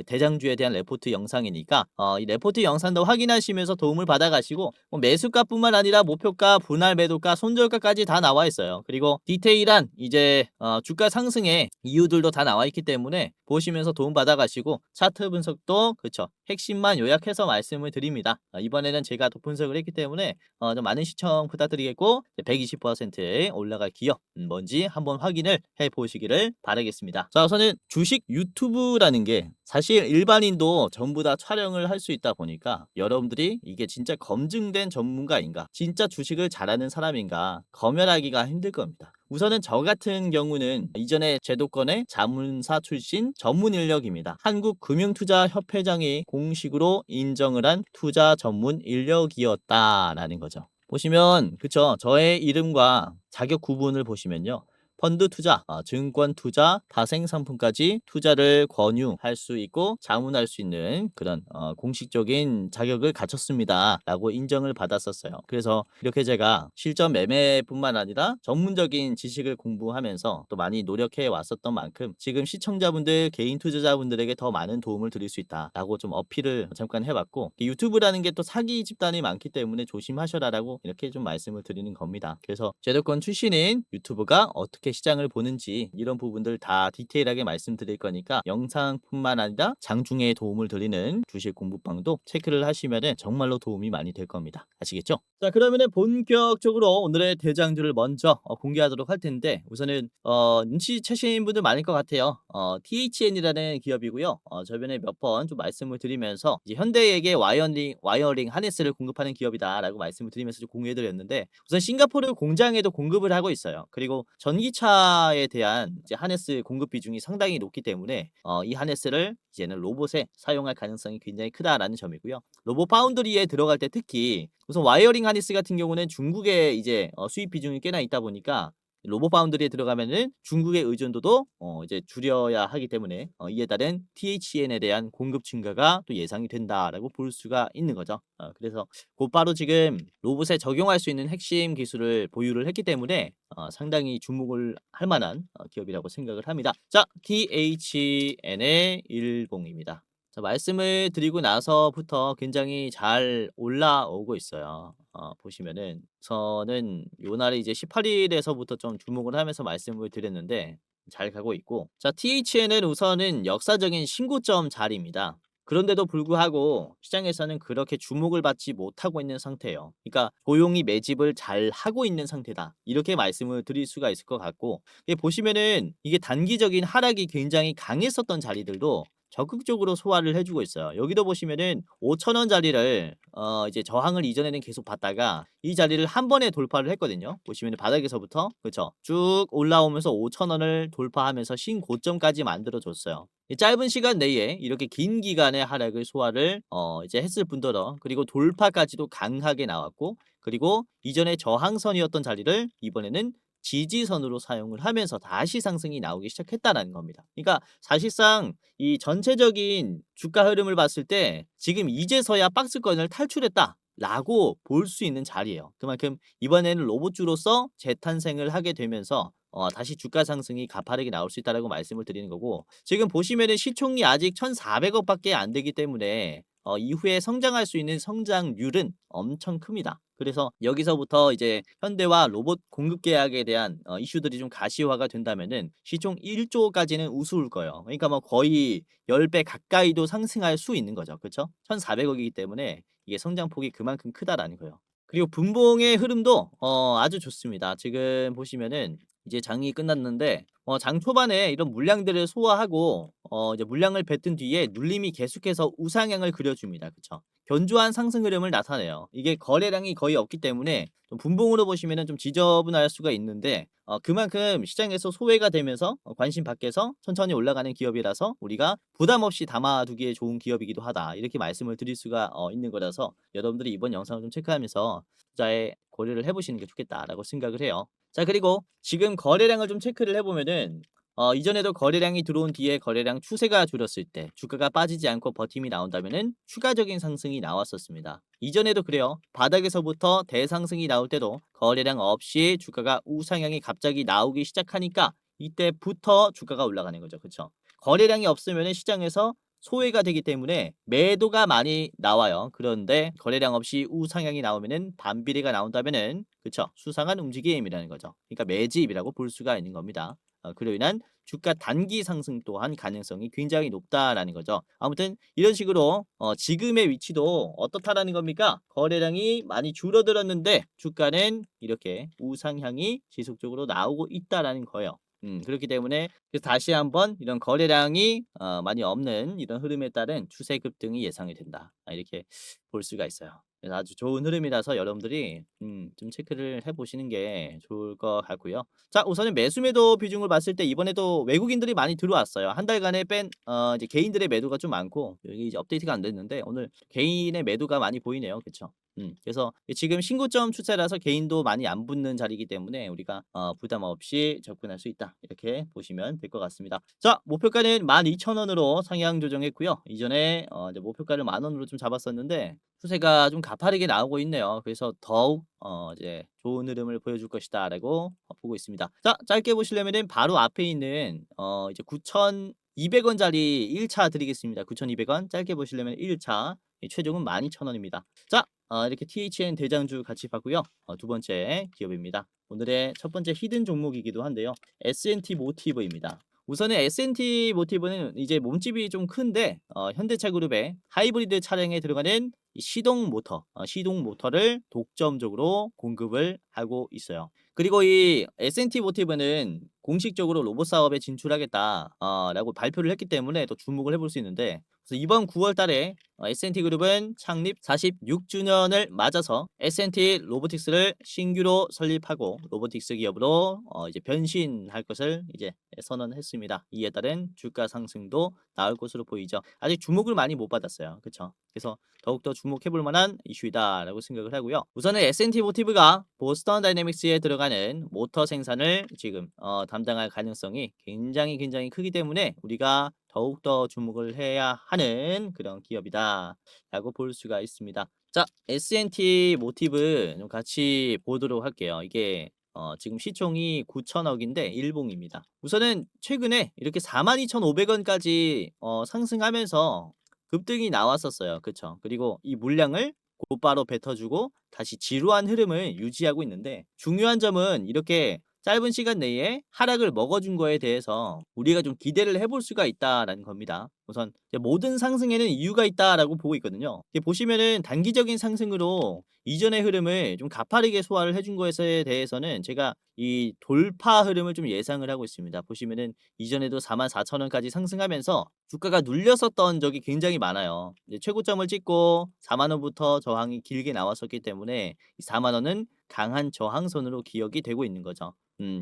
대장주에 대한 레포트 영상이니까 이 레포트 영상도 확인하시면서 도움을 받아가시고 뭐 매수가뿐만 아니라 목표가, 분할 매도가, 손절가까지 다 나와 있어요. 그리고 디테일한 이제 주가 상승의 이유들도 다 나와 있기 때문에 보시면서 도움 받아가시고 차트 분석도 그쵸 핵심만 요약해서 말씀을 드립니다. 이번에는 제가 또 분석을 했기 때문에 좀 많은 시청 부탁드리겠고 120%에 올라갈 기업 뭔지 한번 확인을 해 보시기를 바라겠습니다. 자, 우선은 주식 유튜브라는 게 사실 일반인도 전부 다 촬영을 할 수 있다 보니까 여러분들이 이게 진짜 검증된 전문가인가, 진짜 주식을 잘하는 사람인가 검열하기가 힘들 겁니다. 우선은 저 같은 경우는 이전에 제도권의 자문사 출신 전문 인력입니다. 한국금융투자협회장이 공식으로 인정을 한 투자 전문 인력이었다라는 거죠. 보시면 그쵸, 저의 이름과 자격 구분을 보시면요. 펀드 투자, 증권 투자, 파생 상품까지 투자를 권유할 수 있고 자문할 수 있는 그런 공식적인 자격을 갖췄습니다 라고 인정을 받았었어요. 그래서 이렇게 제가 실전 매매뿐만 아니라 전문적인 지식을 공부하면서 또 많이 노력해 왔었던 만큼 지금 시청자분들, 개인 투자자분들에게 더 많은 도움을 드릴 수 있다 라고 좀 어필을 잠깐 해봤고 유튜브라는 게 또 사기 집단이 많기 때문에 조심하셔라 라고 이렇게 좀 말씀을 드리는 겁니다. 그래서 제도권 출신인 유튜브가 어떻게 시장을 보는지 이런 부분들 다 디테일하게 말씀드릴 거니까 영상뿐만 아니라 장중에 도움을 드리는 주식 공부방도 체크를 하시면은 정말로 도움이 많이 될 겁니다. 아시겠죠? 자, 그러면은 본격적으로 오늘의 대장주를 먼저 공개하도록 할 텐데 우선은 눈치채신 분들 많을 것 같아요. THN이라는 기업이고요. 저번에 몇 번 좀 말씀을 드리면서 이제 현대에게 와이어링 하네스를 공급하는 기업이다라고 말씀을 드리면서 좀 공유해드렸는데 우선 싱가포르 공장에도 공급을 하고 있어요. 그리고 전기차에 대한 이제 하네스 공급 비중이 상당히 높기 때문에 이 하네스를 이제는 로봇에 사용할 가능성이 굉장히 크다라는 점이고요. 로봇 파운드리에 들어갈 때 특히 우선 와이어링 하네스 같은 경우는 중국에 이제 수입 비중이 꽤나 있다 보니까 로봇 파운드리에 들어가면은 중국의 의존도도 이제 줄여야 하기 때문에 이에 따른 THN에 대한 공급 증가가 또 예상이 된다라고 볼 수가 있는 거죠. 그래서 곧바로 지금 로봇에 적용할 수 있는 핵심 기술을 보유를 했기 때문에 상당히 주목을 할 만한 기업이라고 생각을 합니다. 자, THN의 일봉입니다. 자, 말씀을 드리고 나서부터 굉장히 잘 올라오고 있어요. 보시면은 저는 요 날이 이제 18일에서부터 좀 주목을 하면서 말씀을 드렸는데 잘 가고 있고, 자, THN은 우선은 역사적인 신고점 자리입니다. 그런데도 불구하고 시장에서는 그렇게 주목을 받지 못하고 있는 상태예요. 그러니까 고용이 매집을 잘 하고 있는 상태다, 이렇게 말씀을 드릴 수가 있을 것 같고, 이게 보시면은 이게 단기적인 하락이 굉장히 강했었던 자리들도 적극적으로 소화를 해주고 있어요. 여기도 보시면은 5,000원 자리를 이제 저항을 이전에는 계속 받다가 이 자리를 한 번에 돌파를 했거든요. 보시면 바닥에서부터 그쵸, 쭉 올라오면서 5,000원을 돌파하면서 신고점까지 만들어 줬어요. 이 짧은 시간 내에 이렇게 긴 기간의 하락을 소화를 이제 했을 뿐더러, 그리고 돌파까지도 강하게 나왔고, 그리고 이전에 저항선이었던 자리를 이번에는 지지선으로 사용을 하면서 다시 상승이 나오기 시작했다는 겁니다. 그러니까 사실상 이 전체적인 주가 흐름을 봤을 때 지금 이제서야 박스권을 탈출했다라고 볼 수 있는 자리예요. 그만큼 이번에는 로봇주로서 재탄생을 하게 되면서 다시 주가 상승이 가파르게 나올 수 있다라고 말씀을 드리는 거고, 지금 보시면은 시총이 아직 1,400억 밖에 안 되기 때문에 이후에 성장할 수 있는 성장률은 엄청 큽니다. 그래서 여기서부터 이제 현대와 로봇 공급 계약에 대한 이슈들이 좀 가시화가 된다면은 시총 1조까지는 우스울 거예요. 그러니까 뭐 거의 10배 가까이도 상승할 수 있는 거죠. 그쵸? 1,400억이기 때문에 이게 성장폭이 그만큼 크다라는 거예요. 그리고 분봉의 흐름도 아주 좋습니다. 지금 보시면은 이제 장이 끝났는데 장 초반에 이런 물량들을 소화하고 이제 물량을 뱉은 뒤에 눌림이 계속해서 우상향을 그려줍니다. 그쵸? 견조한 상승 흐름을 나타내요. 이게 거래량이 거의 없기 때문에 좀 분봉으로 보시면은 좀 지저분할 수가 있는데 그만큼 시장에서 소외가 되면서 관심 밖에서 천천히 올라가는 기업이라서 우리가 부담 없이 담아두기에 좋은 기업이기도 하다, 이렇게 말씀을 드릴 수가 있는 거라서 여러분들이 이번 영상을 좀 체크하면서 투자에 고려를 해보시는 게 좋겠다라고 생각을 해요. 자, 그리고 지금 거래량을 좀 체크를 해보면은 이전에도 거래량이 들어온 뒤에 거래량 추세가 줄었을 때 주가가 빠지지 않고 버팀이 나온다면은 추가적인 상승이 나왔었습니다. 이전에도 그래요. 바닥에서부터 대상승이 나올 때도 거래량 없이 주가가 우상향이 갑자기 나오기 시작하니까 이때부터 주가가 올라가는 거죠. 그쵸? 거래량이 없으면은 시장에서 소외가 되기 때문에 매도가 많이 나와요. 그런데 거래량 없이 우상향이 나오면은 반비례가 나온다면은 그쵸, 수상한 움직임이라는 거죠. 그러니까 매집이라고 볼 수가 있는 겁니다. 그로 인한 주가 단기 상승 또한 가능성이 굉장히 높다라는 거죠. 아무튼 이런 식으로 지금의 위치도 어떻다라는 겁니까? 거래량이 많이 줄어들었는데 주가는 이렇게 우상향이 지속적으로 나오고 있다라는 거예요. 그렇기 때문에 그래서 다시 한번 이런 거래량이 많이 없는 이런 흐름에 따른 추세 급등이 예상이 된다, 이렇게 볼 수가 있어요. 그래서 아주 좋은 흐름이라서 여러분들이 좀 체크를 해 보시는 게 좋을 것 같고요. 자, 우선은 매수 매도 비중을 봤을 때 이번에도 외국인들이 많이 들어왔어요. 한 달간에 뺀 이제 개인들의 매도가 좀 많고, 여기 이제 업데이트가 안 됐는데 오늘 개인의 매도가 많이 보이네요. 그쵸? 그래서 지금 신고점 추세라서 개인도 많이 안 붙는 자리이기 때문에 우리가 부담 없이 접근할 수 있다, 이렇게 보시면 될 것 같습니다. 자, 목표가는 12,000원으로 상향 조정했고요. 이전에 이제 목표가를 10,000원으로 좀 잡았었는데 추세가 좀 가파르게 나오고 있네요. 그래서 더욱 이제 좋은 흐름을 보여줄 것이다라고 보고 있습니다. 자, 짧게 보시려면은 바로 앞에 있는 이제 9,200원짜리 1차 드리겠습니다. 9,200원. 짧게 보시려면 1차, 최종은 12,000원입니다. 자, 이렇게 THN 대장주 같이 봤고요. 두 번째 기업입니다. 오늘의 첫 번째 히든 종목이기도 한데요. S&T 모티브입니다. 우선은 S&T 모티브는 이제 몸집이 좀 큰데 현대차 그룹의 하이브리드 차량에 들어가는 이 시동 모터를 독점적으로 공급을 하고 있어요. 그리고 이 S&T 모티브는 공식적으로 로봇 사업에 진출하겠다 라고 발표를 했기 때문에 또 주목을 해볼 수 있는데, 그래서 이번 9월 달에 S&T 그룹은 창립 46주년을 맞아서 S&T 로보틱스를 신규로 설립하고 로보틱스 기업으로 이제 변신할 것을 이제 선언했습니다. 이에 따른 주가 상승도 나올 것으로 보이죠. 아직 주목을 많이 못 받았어요. 그쵸? 그래서 더욱더 주목해볼 만한 이슈이다라고 생각을 하고요. 우선은 S&T 모티브가 보스턴 다이내믹스에 들어가는 모터 생산을 지금 담당할 가능성이 굉장히 크기 때문에 우리가 더욱더 주목을 해야 하는 그런 기업이다라고 볼 수가 있습니다. 자, S&T 모티브 좀 같이 보도록 할게요. 이게 지금 시총이 9천억인데 일봉입니다. 우선은 최근에 이렇게 42,500원까지 상승하면서 급등이 나왔었어요. 그쵸? 그리고 이 물량을 곧바로 뱉어주고 다시 지루한 흐름을 유지하고 있는데, 중요한 점은 이렇게 짧은 시간 내에 하락을 먹어준 거에 대해서 우리가 좀 기대를 해볼 수가 있다라는 겁니다. 우선 이제 모든 상승에는 이유가 있다라고 보고 있거든요. 이게 보시면은 단기적인 상승으로 이전의 흐름을 좀 가파르게 소화를 해준 것에 대해서는 제가 이 돌파 흐름을 좀 예상을 하고 있습니다. 보시면은 이전에도 44,000원까지 상승하면서 주가가 눌렸었던 적이 굉장히 많아요. 이제 최고점을 찍고 40,000원부터 저항이 길게 나왔었기 때문에 이 40,000원은 강한 저항선으로 기억이 되고 있는 거죠.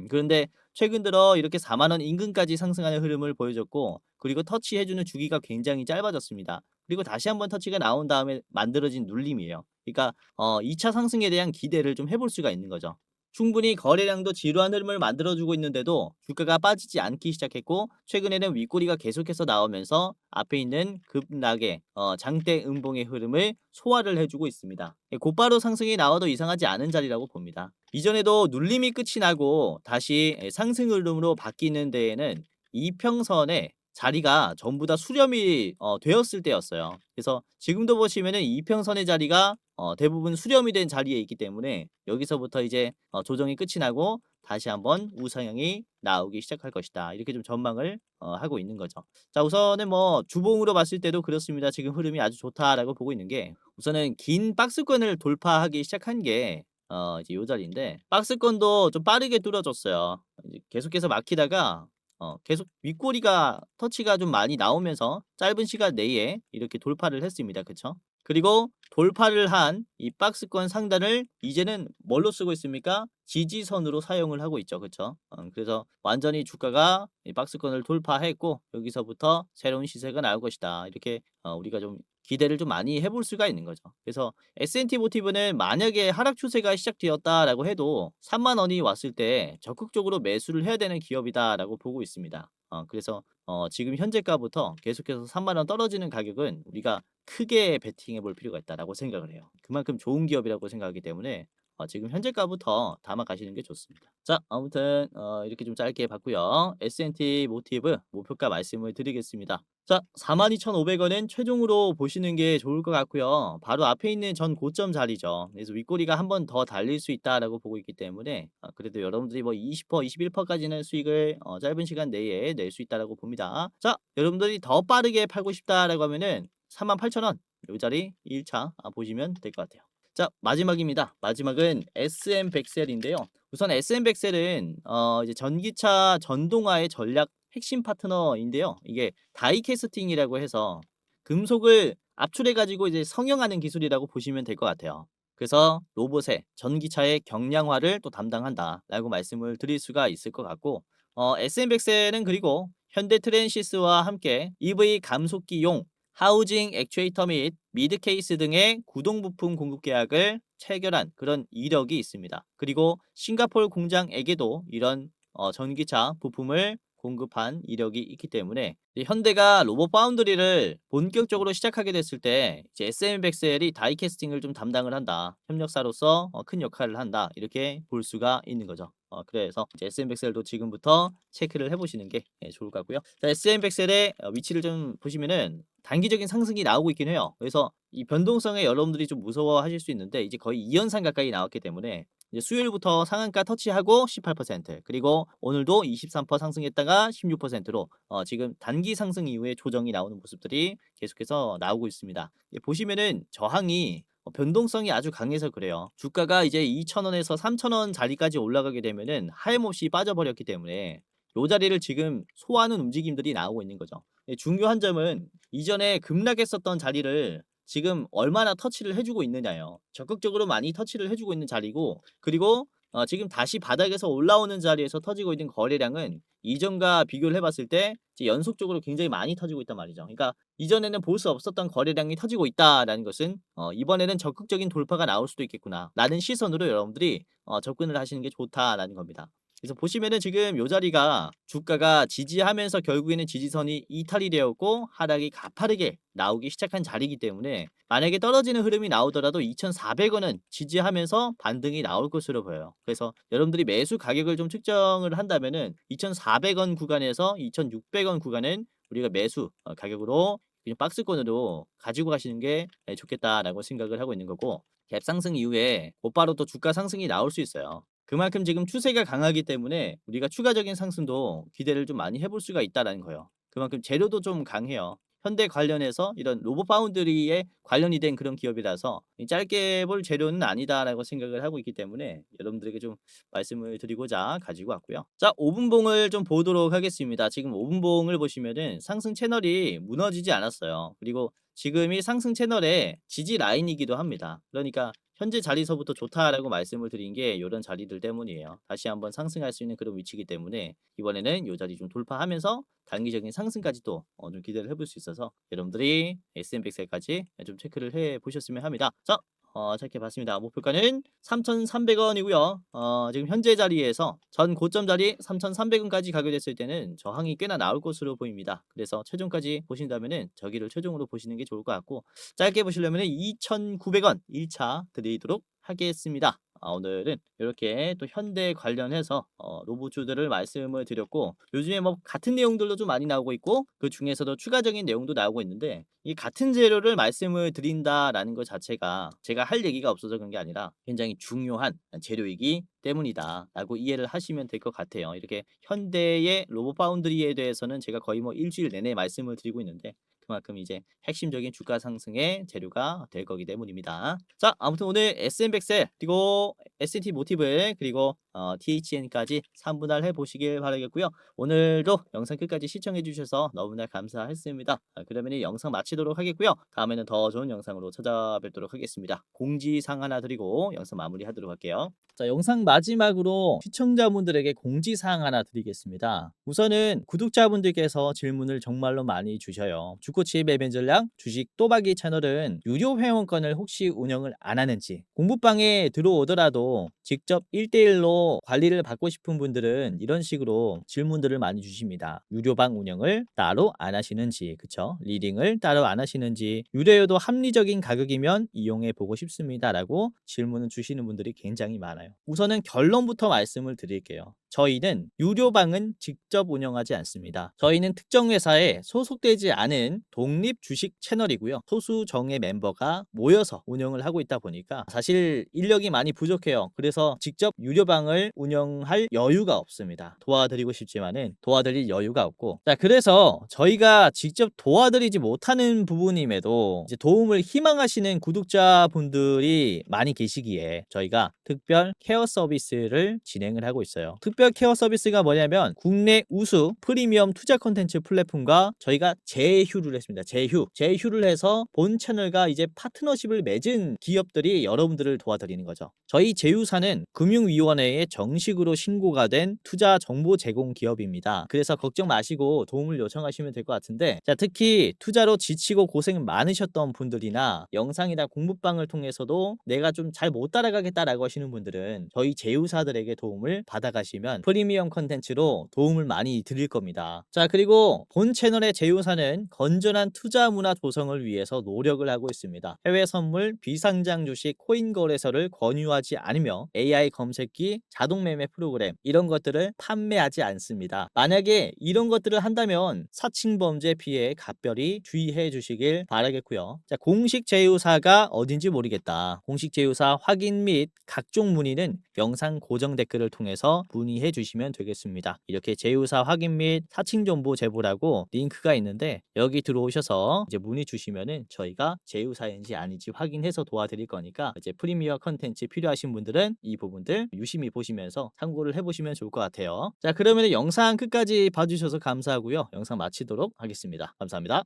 그런데 최근 들어 이렇게 40,000원 인근까지 상승하는 흐름을 보여줬고, 그리고 터치해주는 주기가 굉장히 짧아졌습니다. 그리고 다시 한번 터치가 나온 다음에 만들어진 눌림이에요. 그러니까 2차 상승에 대한 기대를 좀 해볼 수가 있는 거죠. 충분히 거래량도 지루한 흐름을 만들어주고 있는데도 주가가 빠지지 않기 시작했고, 최근에는 윗꼬리가 계속해서 나오면서 앞에 있는 급락의 장대 음봉의 흐름을 소화를 해주고 있습니다. 곧바로 상승이 나와도 이상하지 않은 자리라고 봅니다. 이전에도 눌림이 끝이 나고 다시 상승 흐름으로 바뀌는 데에는 이평선에 자리가 전부 다 수렴이 되었을 때였어요. 그래서 지금도 보시면은 이평선의 자리가 대부분 수렴이 된 자리에 있기 때문에 여기서부터 이제 조정이 끝이 나고 다시 한번 우상향이 나오기 시작할 것이다. 이렇게 좀 전망을 하고 있는 거죠. 자, 우선은 뭐 주봉으로 봤을 때도 그렇습니다. 지금 흐름이 아주 좋다라고 보고 있는 게, 우선은 긴 박스권을 돌파하기 시작한 게 이제 요 자리인데, 박스권도 좀 빠르게 뚫어졌어요. 이제 계속해서 막히다가 계속 윗꼬리가 터치가 좀 많이 나오면서 짧은 시간 내에 이렇게 돌파를 했습니다. 그쵸? 그리고 돌파를 한 이 박스권 상단을 이제는 뭘로 쓰고 있습니까? 지지선으로 사용을 하고 있죠. 그쵸? 그래서 완전히 주가가 이 박스권을 돌파했고 여기서부터 새로운 시세가 나올 것이다. 이렇게 우리가 좀 기대를 좀 많이 해볼 수가 있는 거죠. 그래서 S&T 모티브는 만약에 하락 추세가 시작되었다라고 해도 3만 원이 왔을 때 적극적으로 매수를 해야 되는 기업이다라고 보고 있습니다. 그래서 지금 현재가부터 계속해서 3만 원 떨어지는 가격은 우리가 크게 베팅해 볼 필요가 있다라고 생각을 해요. 그만큼 좋은 기업이라고 생각하기 때문에 지금 현재가부터 담아 가시는 게 좋습니다. 자, 아무튼 이렇게 좀 짧게 봤고요. S&T 모티브 목표가 말씀을 드리겠습니다. 자, 42,500원은 최종으로 보시는 게 좋을 것 같고요. 바로 앞에 있는 전 고점 자리죠. 그래서 윗꼬리가 한 번 더 달릴 수 있다라고 보고 있기 때문에 그래도 여러분들이 뭐 20%, 21%까지는 수익을 짧은 시간 내에 낼 수 있다라고 봅니다. 자, 여러분들이 더 빠르게 팔고 싶다라고 하면은 38,000원 이 자리 1차 보시면 될 것 같아요. 자, 마지막입니다. 마지막은 SM100셀인데요. 우선 SM100셀은 이제 전기차 전동화의 전략 핵심 파트너인데요. 이게 다이캐스팅이라고 해서 금속을 압출해 가지고 이제 성형하는 기술이라고 보시면 될 것 같아요. 그래서 로봇의 전기차의 경량화를 또 담당한다라고 말씀을 드릴 수가 있을 것 같고, SM100셀은 그리고 현대 트랜시스와 함께 EV 감속기용 하우징 액추에이터 및 미드 케이스 등의 구동 부품 공급 계약을 체결한 그런 이력이 있습니다. 그리고 싱가포르 공장에게도 이런 전기차 부품을 공급한 이력이 있기 때문에 현대가 로봇 파운드리를 본격적으로 시작하게 됐을 때 이제 SM백셀이 다이캐스팅을 좀 담당을 한다. 협력사로서 큰 역할을 한다. 이렇게 볼 수가 있는 거죠. 그래서 이제 SM백셀도 지금부터 체크를 해보시는 게 좋을 것 같고요. 자, SM백셀의 위치를 좀 보시면은 단기적인 상승이 나오고 있긴 해요. 그래서 이 변동성에 여러분들이 좀 무서워하실 수 있는데 이제 거의 2연상 가까이 나왔기 때문에 이제 수요일부터 상한가 터치하고 18%, 그리고 오늘도 23% 상승했다가 16%로 지금 단기 상승 이후에 조정이 나오는 모습들이 계속해서 나오고 있습니다. 보시면은 저항이 변동성이 아주 강해서 그래요. 주가가 이제 2,000원에서 3,000원 자리까지 올라가게 되면은 하염없이 빠져버렸기 때문에 요 자리를 지금 소화하는 움직임들이 나오고 있는 거죠. 중요한 점은 이전에 급락했었던 자리를 지금 얼마나 터치를 해주고 있느냐요. 적극적으로 많이 터치를 해주고 있는 자리고, 그리고 지금 다시 바닥에서 올라오는 자리에서 터지고 있는 거래량은 이전과 비교를 해봤을 때 이제 연속적으로 굉장히 많이 터지고 있단 말이죠. 그러니까 이전에는 볼 수 없었던 거래량이 터지고 있다라는 것은 이번에는 적극적인 돌파가 나올 수도 있겠구나라는 시선으로 여러분들이 접근을 하시는 게 좋다라는 겁니다. 그래서 보시면은 지금 요 자리가 주가가 지지하면서 결국에는 지지선이 이탈이 되었고 하락이 가파르게 나오기 시작한 자리이기 때문에 만약에 떨어지는 흐름이 나오더라도 2,400원은 지지하면서 반등이 나올 것으로 보여요. 그래서 여러분들이 매수 가격을 좀 측정을 한다면은 2,400원 구간에서 2,600원 구간은 우리가 매수 가격으로 그냥 박스권으로 가지고 가시는 게 좋겠다라고 생각을 하고 있는 거고, 갭 상승 이후에 곧바로 또 주가 상승이 나올 수 있어요. 그만큼 지금 추세가 강하기 때문에 우리가 추가적인 상승도 기대를 좀 많이 해볼 수가 있다라는 거예요. 그만큼 재료도 좀 강해요. 현대 관련해서 이런 로봇 파운드리에 관련이 된 그런 기업이라서 이 짧게 볼 재료는 아니다라고 생각을 하고 있기 때문에 여러분들에게 좀 말씀을 드리고자 가지고 왔고요. 자, 5분봉을 좀 보도록 하겠습니다. 지금 5분봉을 보시면은 상승 채널이 무너지지 않았어요. 그리고 지금이 상승 채널의 지지 라인이기도 합니다. 그러니까 현재 자리서부터 좋다라고 말씀을 드린 게 이런 자리들 때문이에요. 다시 한번 상승할 수 있는 그런 위치이기 때문에 이번에는 이 자리 좀 돌파하면서 단기적인 상승까지도 좀 기대를 해볼 수 있어서 여러분들이 S&P100까지 좀 체크를 해 보셨으면 합니다. 자, 짧게 봤습니다. 목표가는 3,300원이고요. 지금 현재 자리에서 전 고점 자리 3,300원까지 가게 됐을 때는 저항이 꽤나 나올 것으로 보입니다. 그래서 최종까지 보신다면은 저기를 최종으로 보시는 게 좋을 것 같고, 짧게 보시려면은 2,900원 1차 드리도록 하겠습니다. 오늘은 이렇게 또 현대 관련해서 로봇주들을 말씀을 드렸고, 요즘에 뭐 같은 내용들도 좀 많이 나오고 있고 그 중에서도 추가적인 내용도 나오고 있는데, 이 같은 재료를 말씀을 드린다라는 것 자체가 제가 할 얘기가 없어서 그런 게 아니라 굉장히 중요한 재료이기 때문이다 라고 이해를 하시면 될 것 같아요. 이렇게 현대의 로봇 파운드리에 대해서는 제가 거의 뭐 일주일 내내 말씀을 드리고 있는데 그만큼 이제 핵심적인 주가 상승의 재료가 될 거기 때문입니다. 자, 아무튼 오늘 S&P100셀 그리고 S&T 모티브 그리고 THN까지 3분할 해보시길 바라겠고요. 오늘도 영상 끝까지 시청해 주셔서 너무나 감사했습니다. 그러면 이 영상 마치도록 하겠고요. 다음에는 더 좋은 영상으로 찾아뵙도록 하겠습니다. 공지사항 하나 드리고 영상 마무리하도록 할게요. 자, 영상 마지막으로 시청자분들에게 공지사항 하나 드리겠습니다. 우선은 구독자분들께서 질문을 정말로 많이 주셔요. 주코치 매매 전략 주식 또박이 채널은 유료 회원권을 혹시 운영을 안 하는지, 공부방에 들어오더라도 직접 1대1로 관리를 받고 싶은 분들은 이런 식으로 질문들을 많이 주십니다. 유료방 운영을 따로 안 하시는지, 그쵸? 리딩을 따로 안 하시는지, 유료여도 합리적인 가격이면 이용해 보고 싶습니다 라고 질문을 주시는 분들이 굉장히 많아요. 우선은 결론부터 말씀을 드릴게요. 저희는 유료방은 직접 운영하지 않습니다. 저희는 특정 회사에 소속되지 않은 독립 주식 채널이고요. 소수 정예 멤버가 모여서 운영을 하고 있다 보니까 사실 인력이 많이 부족해요. 그래서 직접 유료방을 운영할 여유가 없습니다. 도와드리고 싶지만은 도와드릴 여유가 없고, 자, 그래서 저희가 직접 도와드리지 못하는 부분임에도 이제 도움을 희망하시는 구독자분들이 많이 계시기에 저희가 특별 케어 서비스를 진행을 하고 있어요. 특별 케어 서비스가 뭐냐면 국내 우수 프리미엄 투자 콘텐츠 플랫폼과 저희가 제휴를 했습니다. 제휴를 해서 본 채널과 이제 파트너십을 맺은 기업들이 여러분들을 도와드리는 거죠. 저희 제휴사는 금융위원회에 정식으로 신고가 된 투자 정보 제공 기업입니다. 그래서 걱정 마시고 도움을 요청하시면 될 것 같은데, 자, 특히 투자로 지치고 고생 많으셨던 분들이나 영상이나 공부방을 통해서도 내가 좀 잘 못 따라가겠다라고 하시는 분들은 저희 제휴사들에게 도움을 받아가시면 프리미엄 컨텐츠로 도움을 많이 드릴 겁니다. 자, 그리고 본 채널의 제휴사는 건전한 투자 문화 조성을 위해서 노력을 하고 있습니다. 해외 선물, 비상장 주식, 코인 거래소를 권유하지 않으며 AI 검색기, 자동 매매 프로그램 이런 것들을 판매하지 않습니다. 만약에 이런 것들을 한다면 사칭 범죄 피해에 각별히 주의해 주시길 바라겠고요. 자, 공식 제휴사가 어딘지 모르겠다. 공식 제휴사 확인 및 각종 문의는 영상 고정 댓글을 통해서 문의해 주시면 되겠습니다. 이렇게 제휴사 확인 및 사칭 정보 제보라고 링크가 있는데 여기 들어오셔서 이제 문의 주시면은 저희가 제휴사인지 아닌지 확인해서 도와드릴 거니까 이제 프리미어 컨텐츠 필요하신 분들은 이 부분들 유심히 보시면서 참고를 해보시면 좋을 것 같아요. 자, 그러면 영상 끝까지 봐주셔서 감사하고요. 영상 마치도록 하겠습니다. 감사합니다.